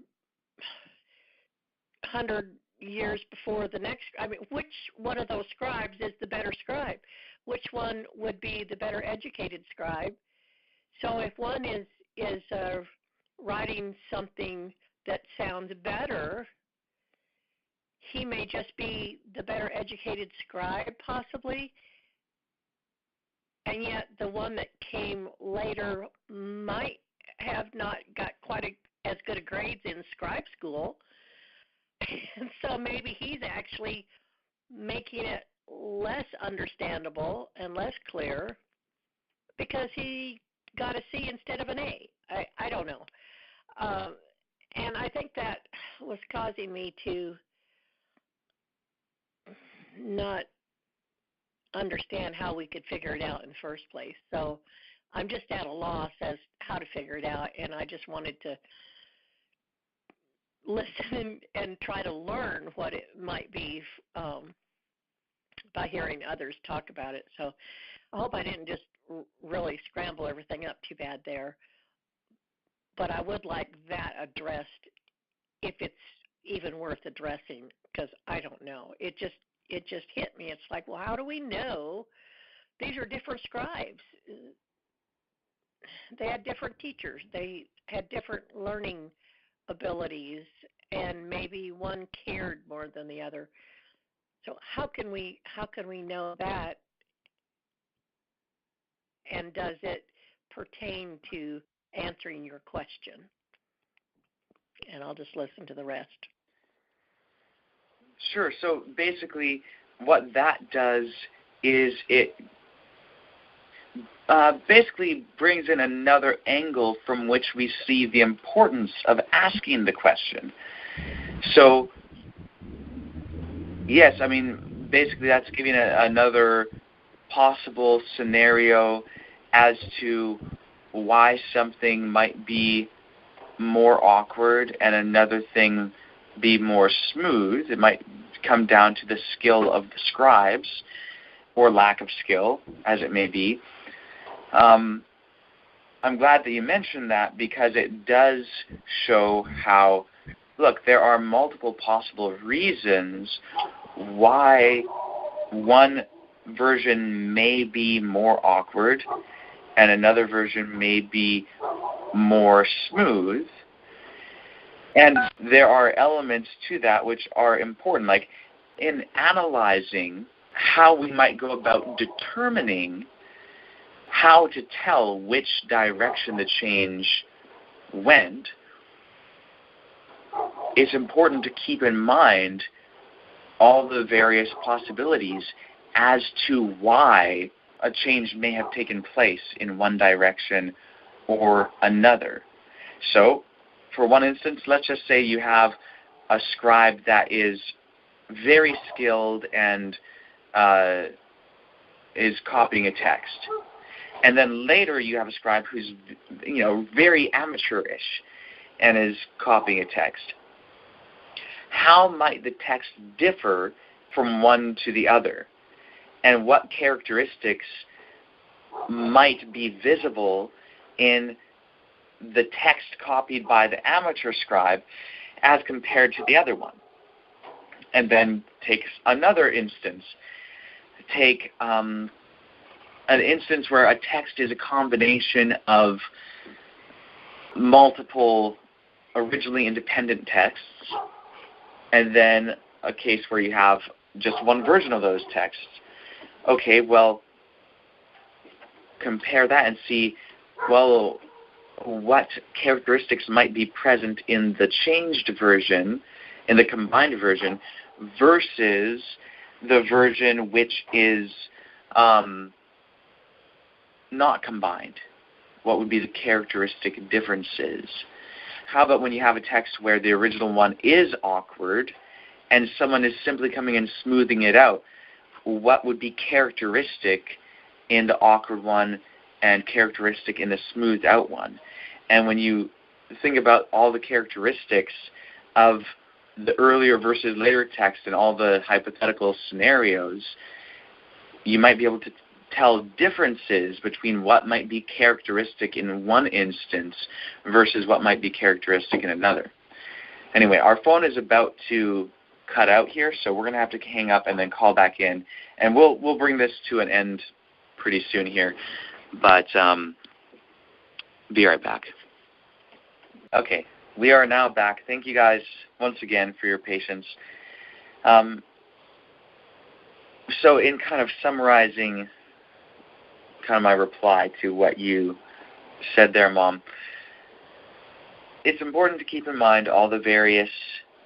100 years before the next? I mean, which one of those scribes is the better scribe? Which one would be the better educated scribe? So if one is writing something that sounds better, he may just be the better educated scribe, possibly. And yet the one that came later might have not got quite as good a grades in scribe school. And so maybe he's actually making it less understandable and less clear because he got a C instead of an A. I don't know. And I think that was causing me to not understand how we could figure it out in the first place. So I'm just at a loss as how to figure it out, and I just wanted to listen and try to learn what it might be by hearing others talk about it. So I hope I didn't just really scramble everything up too bad there. But I would like that addressed if it's even worth addressing, because I don't know. It just hit me. It's like, well, how do we know? These are different scribes. They had different teachers. They had different learning abilities, and maybe one cared more than the other. So how can we know that? And does it pertain to answering your question? And I'll just listen to the rest. Sure. So basically what that does is it basically brings in another angle from which we see the importance of asking the question. So, yes, I mean, basically that's giving another possible scenario as to why something might be more awkward and another thing be more smooth. It might come down to the skill of the scribes, or lack of skill, as it may be. I'm glad that you mentioned that, because it does show how, look, there are multiple possible reasons why one version may be more awkward and another version may be more smooth. And there are elements to that which are important, like in analyzing how we might go about determining how to tell which direction the change went. It's important to keep in mind all the various possibilities as to why a change may have taken place in one direction or another. So, for one instance, let's just say you have a scribe that is very skilled and is copying a text. And then later you have a scribe who's, very amateurish and is copying a text. How might the text differ from one to the other? And what characteristics might be visible in the text copied by the amateur scribe as compared to the other one? And then take another instance. Take an instance where a text is a combination of multiple originally independent texts, and then a case where you have just one version of those texts. Okay, well, compare that and see, well, what characteristics might be present in the changed version, in the combined version, versus the version which is not combined. What would be the characteristic differences? How about when you have a text where the original one is awkward and someone is simply coming and smoothing it out? What would be characteristic in the awkward one and characteristic in the smoothed out one? And when you think about all the characteristics of the earlier versus later text and all the hypothetical scenarios, you might be able to tell differences between what might be characteristic in one instance versus what might be characteristic in another. Anyway, our phone is about to cut out here, so we're going to have to hang up and then call back in, and we'll bring this to an end pretty soon here, but be right back. Okay, we are now back. Thank you guys once again for your patience. So in kind of summarizing kind of my reply to what you said there, Mom, it's important to keep in mind all the various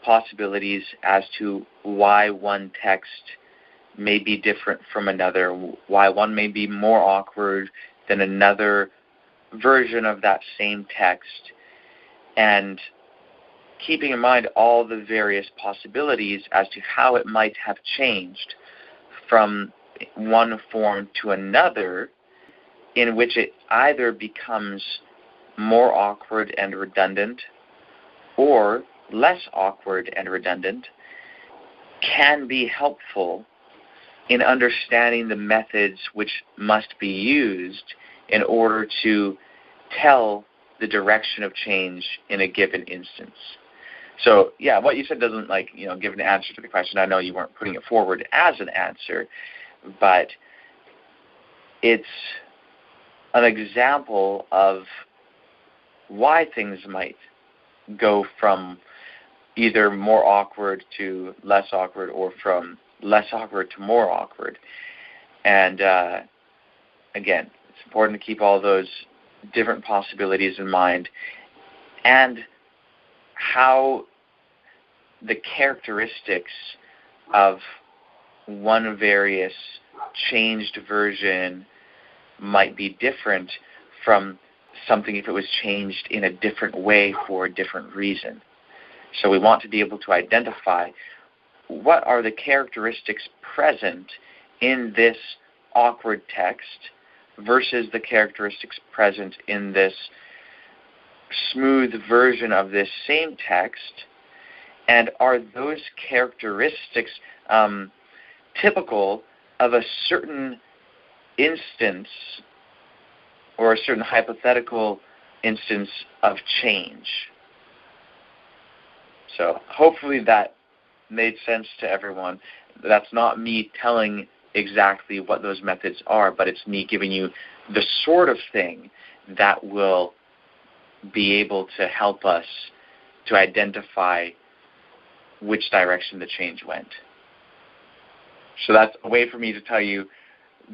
possibilities as to why one text may be different from another, why one may be more awkward than another version of that same text, and keeping in mind all the various possibilities as to how it might have changed from one form to another, in which it either becomes more awkward and redundant or less awkward and redundant, can be helpful in understanding the methods which must be used in order to tell the direction of change in a given instance. So, yeah, what you said doesn't, give an answer to the question. I know you weren't putting it forward as an answer, but it's an example of why things might go from either more awkward to less awkward or from less awkward to more awkward. And, again, it's important to keep all those different possibilities in mind and how the characteristics of one various changed version might be different from something if it was changed in a different way for a different reason. So we want to be able to identify what are the characteristics present in this awkward text versus the characteristics present in this smooth version of this same text, and are those characteristics typical of a certain instance or a certain hypothetical instance of change. So hopefully that made sense to everyone. That's not me telling exactly what those methods are, but it's me giving you the sort of thing that will be able to help us to identify which direction the change went. So that's a way for me to tell you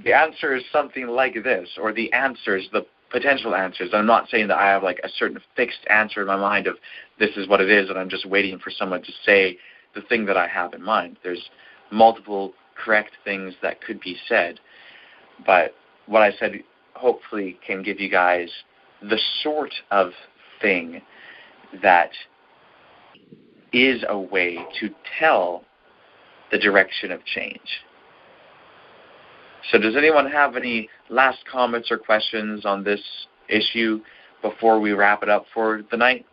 the answer is something like this, or the answers, the potential answers. I'm not saying that I have a certain fixed answer in my mind of this is what it is, and I'm just waiting for someone to say the thing that I have in mind. There's multiple correct things that could be said, but what I said hopefully can give you guys the sort of thing that is a way to tell the direction of change. So does anyone have any last comments or questions on this issue before we wrap it up for the night?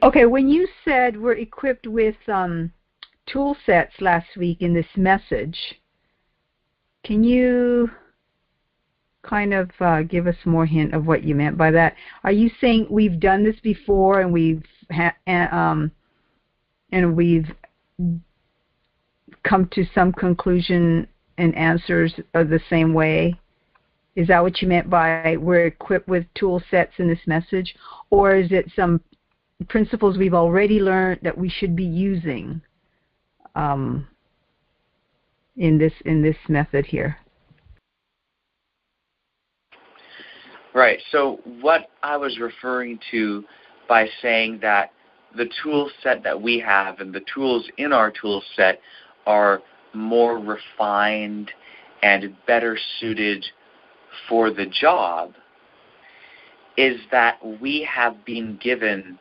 Okay, when you said we're equipped with tool sets last week in this message, can you kind of give us more hint of what you meant by that? Are you saying we've done this before and we've come to some conclusion and answers of the same way? Is that what you meant by we're equipped with tool sets in this message? Or is it some principles we've already learned that we should be using in this method here. Right. So what I was referring to by saying that the tool set that we have and the tools in our tool set are more refined and better suited for the job is that we have been given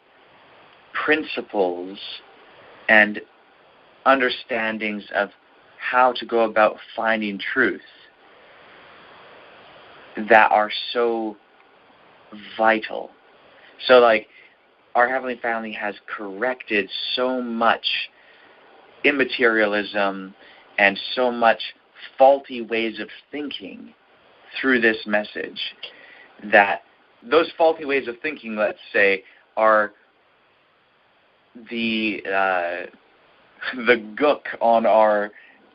principles and understandings of how to go about finding truth that are so vital. So like our Heavenly Family has corrected so much immaterialism and so much faulty ways of thinking through this message that those faulty ways of thinking, let's say, are the gook on our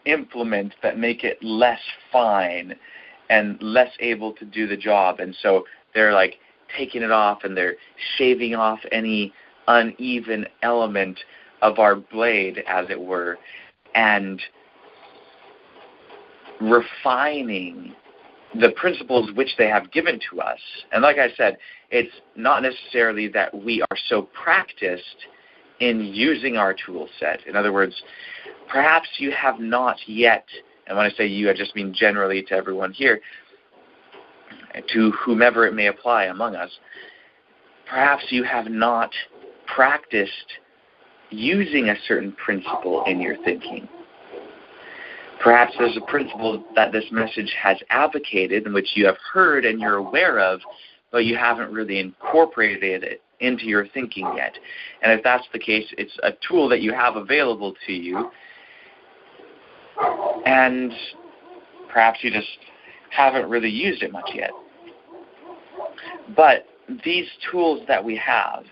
implement that make it less fine and less able to do the job. And so they're like taking it off and they're shaving off any uneven element of our blade, as it were, and refining the principles which they have given to us. And like I said, it's not necessarily that we are so practiced in using our tool set. In other words, perhaps you have not yet, and when I say you, I just mean generally to everyone here, to whomever it may apply among us, perhaps you have not practiced using a certain principle in your thinking. Perhaps there's a principle that this message has advocated, in which you have heard and you're aware of, but you haven't really incorporated it into your thinking yet. And if that's the case, it's a tool that you have available to you, and perhaps you just haven't really used it much yet. But these tools that we have,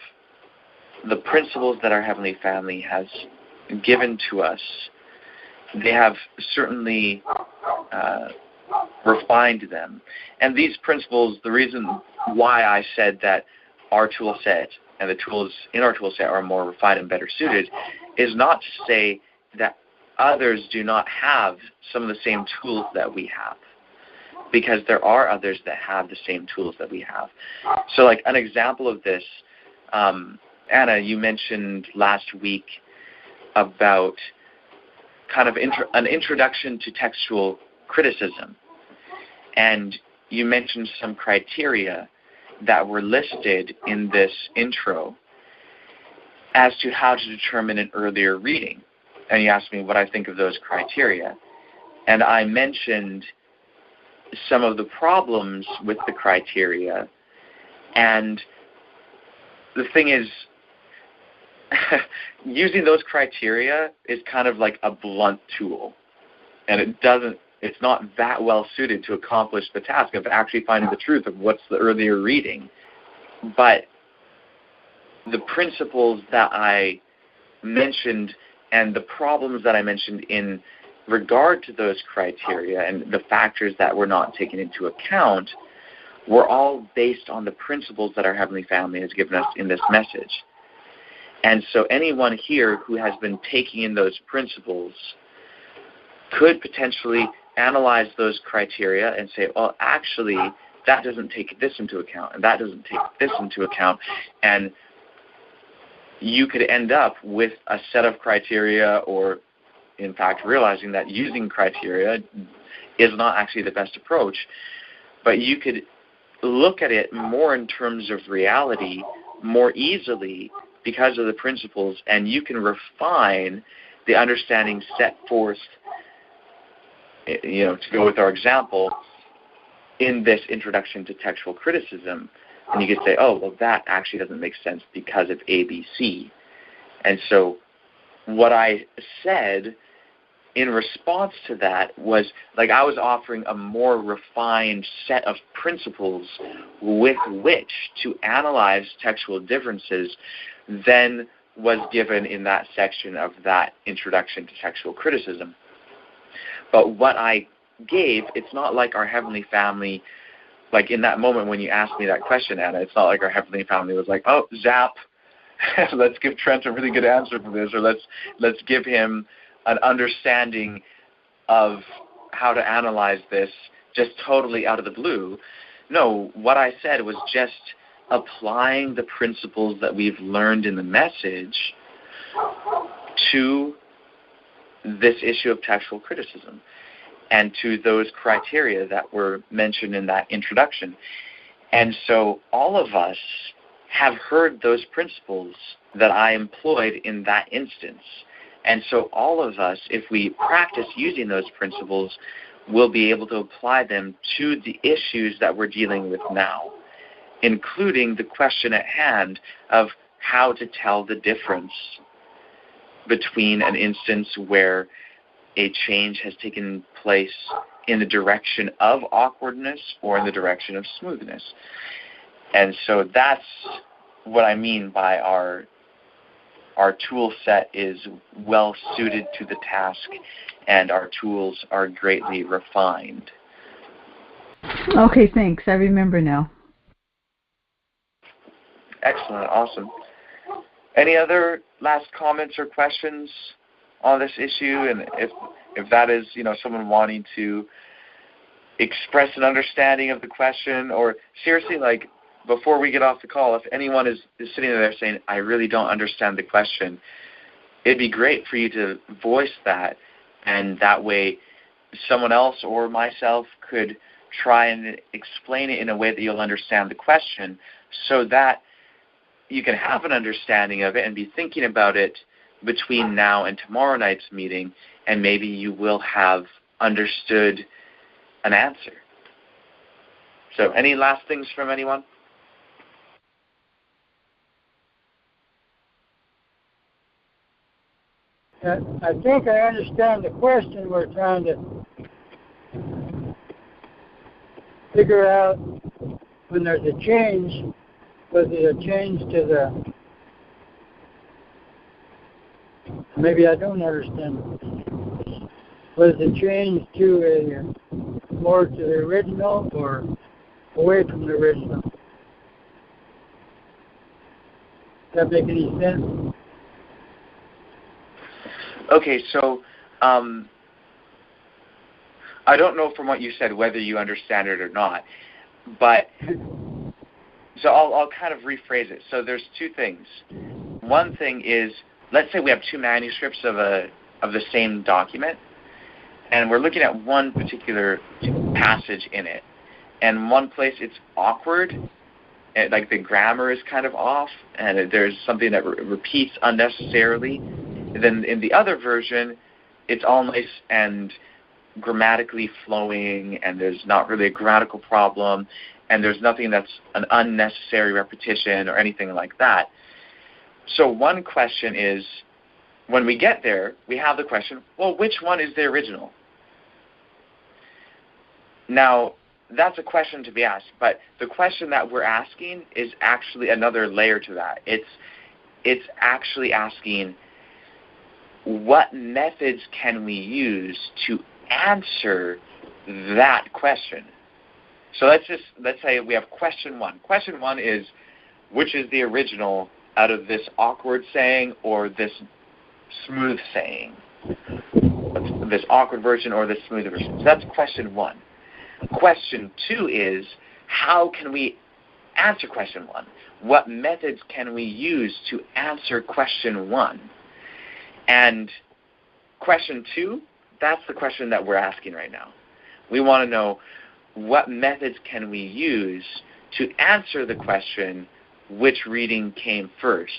the principles that our Heavenly Family has given to us, they have certainly refined them. And these principles, the reason why I said that our tool set and the tools in our tool set are more refined and better suited is not to say that others do not have some of the same tools that we have, because there are others that have the same tools that we have. So like an example of this, Anna, you mentioned last week about kind of an introduction to textual criticism. And you mentioned some criteria that were listed in this intro as to how to determine an earlier reading. And you asked me what I think of those criteria. And I mentioned some of the problems with the criteria. And the thing is, using those criteria is kind of like a blunt tool. And it's not that well suited to accomplish the task of actually finding the truth of what's the earlier reading. But the principles that I mentioned and the problems that I mentioned in regard to those criteria and the factors that were not taken into account were all based on the principles that our Heavenly Family has given us in this message. And so anyone here who has been taking in those principles could potentially analyze those criteria and say, well, actually, that doesn't take this into account, and that doesn't take this into account. And you could end up with a set of criteria, or in fact realizing that using criteria is not actually the best approach. But you could look at it more in terms of reality more easily because of the principles, and you can refine the understanding set forth, to go with our example, in this introduction to textual criticism. And you could say, oh, well, that actually doesn't make sense because of A, B, C. And so what I said in response to that was, like, I was offering a more refined set of principles with which to analyze textual differences than was given in that section of that introduction to textual criticism. But what I gave, it's not like our Heavenly Family, like in that moment when you asked me that question, Anna, it's not like our Heavenly Family was like, oh, zap, let's give Trent a really good answer for this, or let's give him an understanding of how to analyze this just totally out of the blue. No, what I said was just applying the principles that we've learned in the message to this issue of textual criticism and to those criteria that were mentioned in that introduction. And so all of us have heard those principles that I employed in that instance. And so all of us, if we practice using those principles, will be able to apply them to the issues that we're dealing with now, including the question at hand of how to tell the difference between an instance where a change has taken place in the direction of awkwardness or in the direction of smoothness. And so that's what I mean by our tool set is well suited to the task, and our tools are greatly refined. Okay, thanks. I remember now. Excellent. Awesome. Any other last comments or questions on this issue? And if that is, someone wanting to express an understanding of the question, or seriously, like, before we get off the call, if anyone is sitting there saying, I really don't understand the question, it'd be great for you to voice that, and that way someone else or myself could try and explain it in a way that you'll understand the question, so that you can have an understanding of it and be thinking about it between now and tomorrow night's meeting, and maybe you will have understood an answer. So any last things from anyone? I think I understand the question. We're trying to figure out when there's a change, was it a change to the, maybe I don't understand, was it a change to a more to the original or away from the original? Does that make any sense? Okay, so I don't know from what you said whether you understand it or not, but so I'll kind of rephrase it. So there's two things. One thing is, let's say we have two manuscripts of the same document, and we're looking at one particular passage in it, and one place it's awkward, and like the grammar is kind of off, and there's something that repeats unnecessarily. And then in the other version, it's all nice and grammatically flowing, and there's not really a grammatical problem, and there's nothing that's an unnecessary repetition or anything like that. So one question is, when we get there, we have the question, well, which one is the original? Now, that's a question to be asked, but the question that we're asking is actually another layer to that. It's actually asking, what methods can we use to answer that question? So let's say we have question one. Question one is, which is the original out of this awkward saying or this smooth saying? This awkward version or this smooth version? So that's question one. Question two is, how can we answer question one? What methods can we use to answer question one? And question two, that's the question that we're asking right now. We want to know, what methods can we use to answer the question, which reading came first,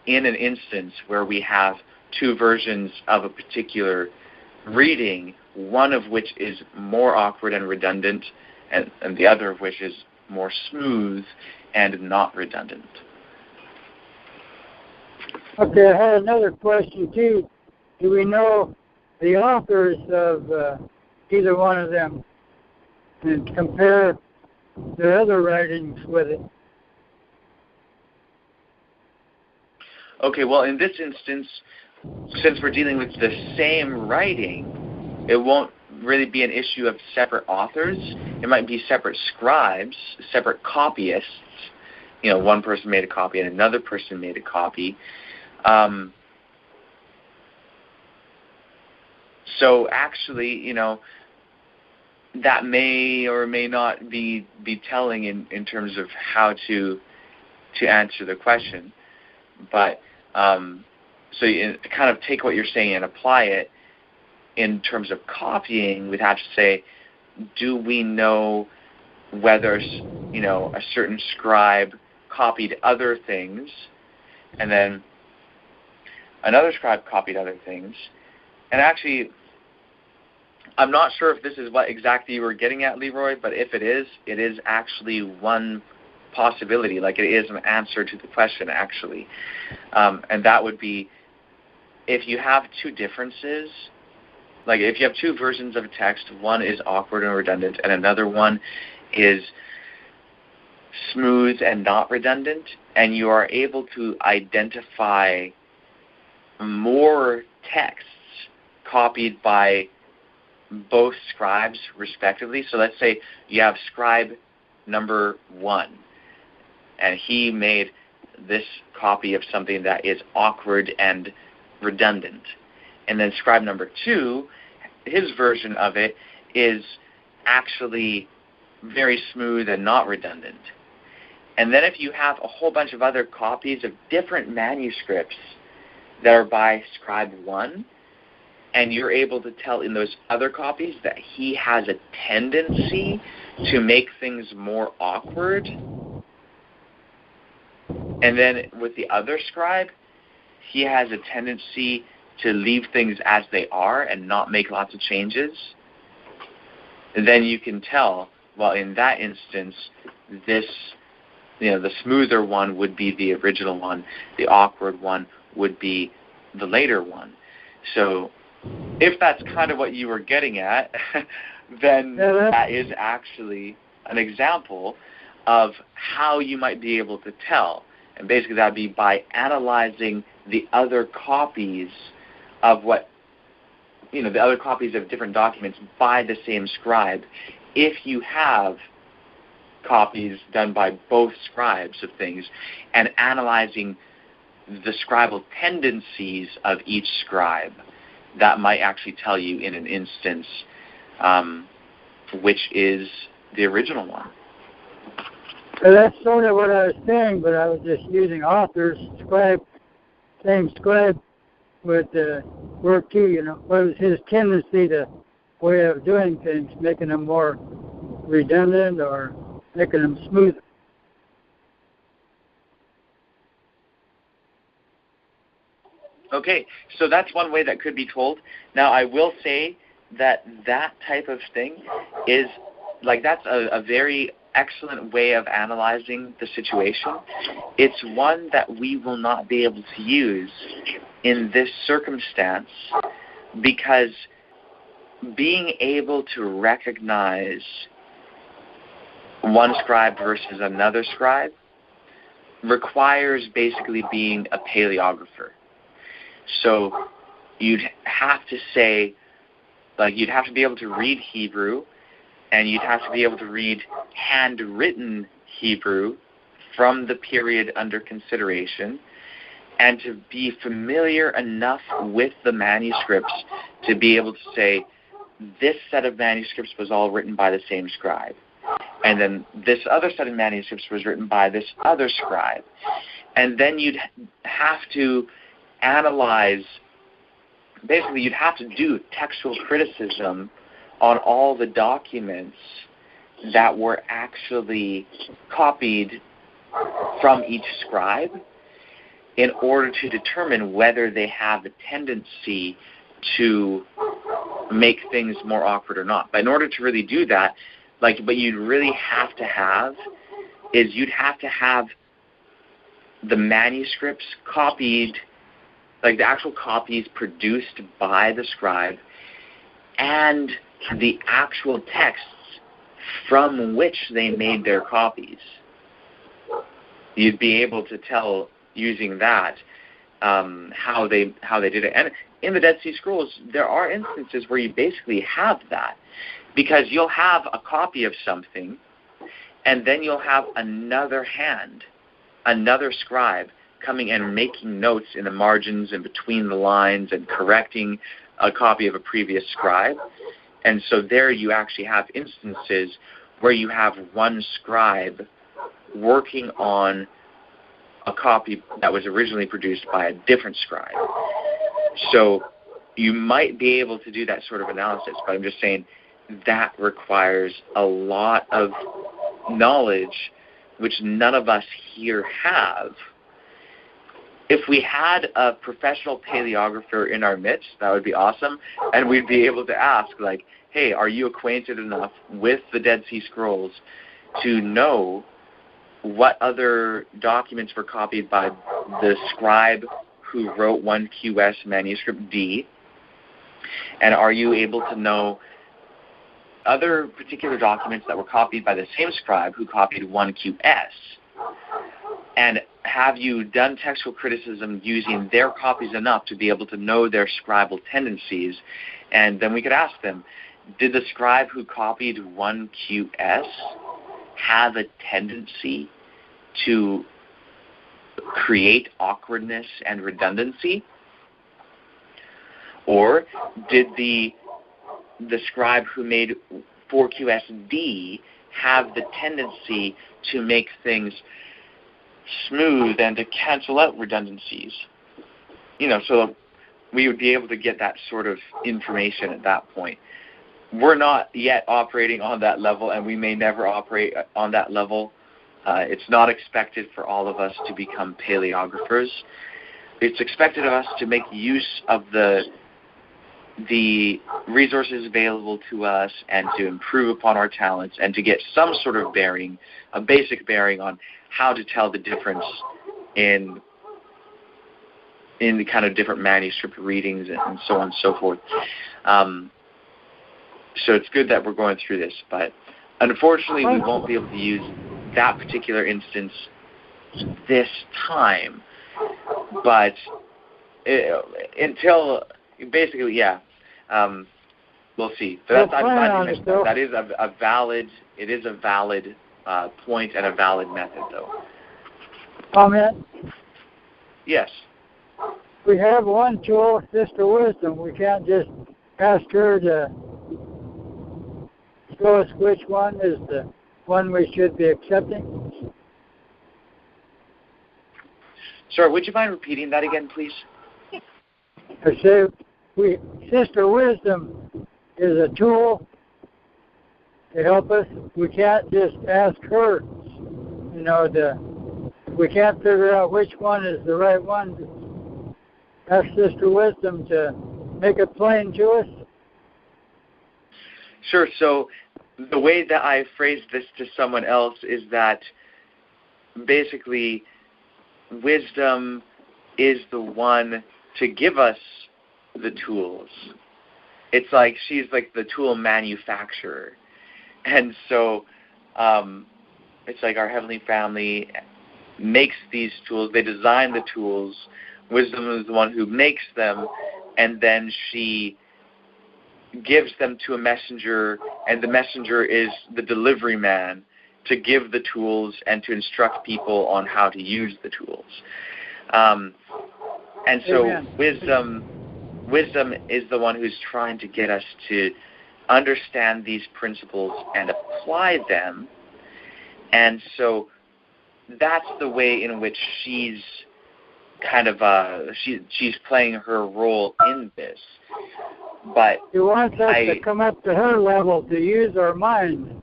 in an instance where we have two versions of a particular reading, one of which is more awkward and redundant, and the other of which is more smooth and not redundant. Okay, I had another question too. Do we know the authors of either one of them and compare their other writings with it? Okay, well, in this instance, since we're dealing with the same writing, it won't really be an issue of separate authors. It might be separate scribes, separate copyists, one person made a copy and another person made a copy. So actually, that may or may not be telling in terms of how to answer the question. But so you kind of take what you're saying and apply it in terms of copying. We'd have to say, do we know whether a certain scribe copied other things, and then another scribe copied other things? And actually, I'm not sure if this is what exactly you were getting at, Leroy, but if it is actually one possibility, like it is an answer to the question, actually. And that would be, if you have two differences, like if you have two versions of a text, one is awkward and redundant, and another one is smooth and not redundant, and you are able to identify more texts copied by both scribes respectively. So let's say you have scribe number 1, and he made this copy of something that is awkward and redundant. And then scribe number 2, his version of it is actually very smooth and not redundant. And then if you have a whole bunch of other copies of different manuscripts that are by scribe 1, and you're able to tell in those other copies that he has a tendency to make things more awkward, and then with the other scribe, he has a tendency to leave things as they are and not make lots of changes, then you can tell, well, in that instance, this, the smoother one would be the original one, the awkward one would be the later one. So if that's kind of what you were getting at, then that is actually an example of how you might be able to tell. And basically that would be by analyzing the other copies of the other copies of different documents by the same scribe. If you have copies done by both scribes of things, and analyzing the scribal tendencies of each scribe, that might actually tell you in an instance which is the original one. Well, that's sort of what I was saying, but I was just using authors, scribe, same scribe with work too, what was his tendency to way of doing things, making them more redundant or making them smoother. Okay, so that's one way that could be told. Now, I will say that type of thing is, that's a very excellent way of analyzing the situation. It's one that we will not be able to use in this circumstance, because being able to recognize one scribe versus another scribe requires basically being a paleographer. So you'd have to say, you'd have to be able to read Hebrew, and you'd have to be able to read handwritten Hebrew from the period under consideration, and to be familiar enough with the manuscripts to be able to say, this set of manuscripts was all written by the same scribe, and then this other set of manuscripts was written by this other scribe. And then you'd have to analyze, basically you'd have to do textual criticism on all the documents that were actually copied from each scribe in order to determine whether they have a tendency to make things more awkward or not. But in order to really do that, but you'd really have to have the manuscripts copied, the actual copies produced by the scribe, and the actual texts from which they made their copies. You'd be able to tell using that how they did it. And in the Dead Sea Scrolls, there are instances where you basically have that, because you'll have a copy of something, and then you'll have another hand another scribe coming and making notes in the margins and between the lines and correcting a copy of a previous scribe. And so there you actually have instances where you have one scribe working on a copy that was originally produced by a different scribe. So you might be able to do that sort of analysis, but I'm just saying that requires a lot of knowledge which none of us here have. If we had a professional paleographer in our midst, that would be awesome, and we'd be able to ask, like, hey, are you acquainted enough with the Dead Sea Scrolls to know what other documents were copied by the scribe who wrote 1QS manuscript D? And are you able to know other particular documents that were copied by the same scribe who copied 1QS? And have you done textual criticism using their copies enough to be able to know their scribal tendencies? And then we could ask them, did the scribe who copied 1QS have a tendency to create awkwardness and redundancy? Or did the scribe who made 4QSD have the tendency to make things smooth and to cancel out redundancies? So we would be able to get that sort of information at that point. We're not yet operating on that level, and we may never operate on that level. It's not expected for all of us to become paleographers. It's expected of us to make use of the resources available to us and to improve upon our talents and to get some sort of bearing, a basic bearing on how to tell the difference in the kind of different manuscript readings and so on and so forth. So it's good that we're going through this, but unfortunately we won't be able to use that particular instance this time. But until basically, we'll see. But that is a valid. It is a valid point and a valid method, though. Comment? Yes. We have one tool, Sister Wisdom. We can't just ask her to show us which one is the one we should be accepting. Sorry, would you mind repeating that again, please? I say, Sister Wisdom is a tool to help us. We can't just ask her, we can't figure out which one is the right one. Ask Sister Wisdom to make it plain to us. Sure. So the way that I phrased this to someone else is that basically wisdom is the one to give us the tools. It's like she's like the tool manufacturer. And so it's like our Heavenly Family makes these tools. They design the tools. Wisdom is the one who makes them, and then she gives them to a messenger, and the messenger is the delivery man to give the tools and to instruct people on how to use the tools. And so wisdom is the one who's trying to get us to understand these principles and apply them. And so that's the way in which she's kind of she's playing her role in this. But she wants us to come up to her level to use our mind.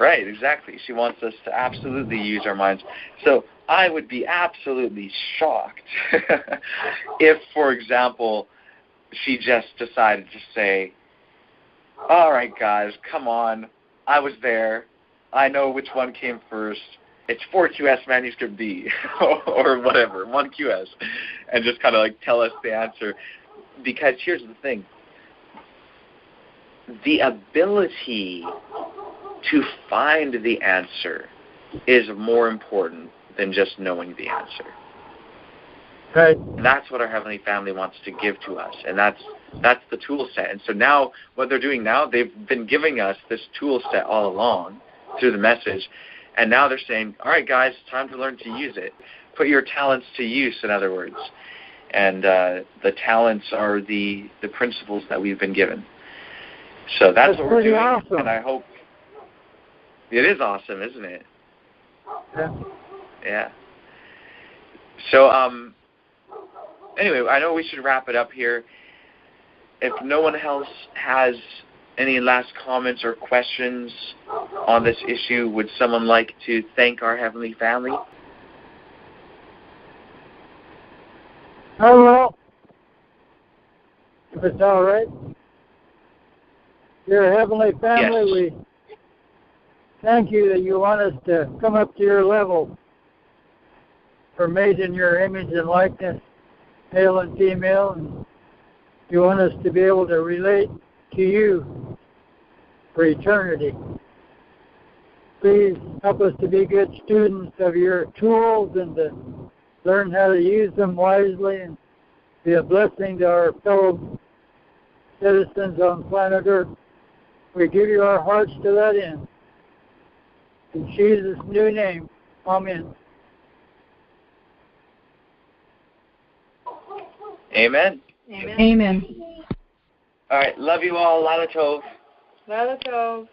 Right, exactly. She wants us to absolutely use our minds. So I would be absolutely shocked if, for example, she just decided to say, all right, guys, come on. I was there. I know which one came first. It's 4QS manuscript D or whatever, 1QS, and just kind of like tell us the answer. Because here's the thing. The ability to find the answer is more important than just knowing the answer. Right. And that's what our Heavenly Family wants to give to us, and that's the tool set. And so now, what they're doing now, they've been giving us this tool set all along through the message, And now they're saying, all right, guys, it's time to learn to use it. Put your talents to use, in other words. And the talents are the principles that we've been given. So that's what we're doing. Awesome. And I hope it is awesome, isn't it? Yeah. Yeah. So anyway, I know we should wrap it up here. If no one else has any last comments or questions on this issue, would someone like to thank our Heavenly Family? I will, if it's all right. Dear Heavenly Family, Yes. we thank you that you want us to come up to your level. We're made in your image and likeness, male and female, and you want us to be able to relate to you for eternity. Please help us to be good students of your tools and to learn how to use them wisely and be a blessing to our fellow citizens on planet Earth. We give you our hearts to that end. In Jesus' new name, amen. Amen. Amen. Amen. All right. Love you all. Lala Tov. Lala Tov.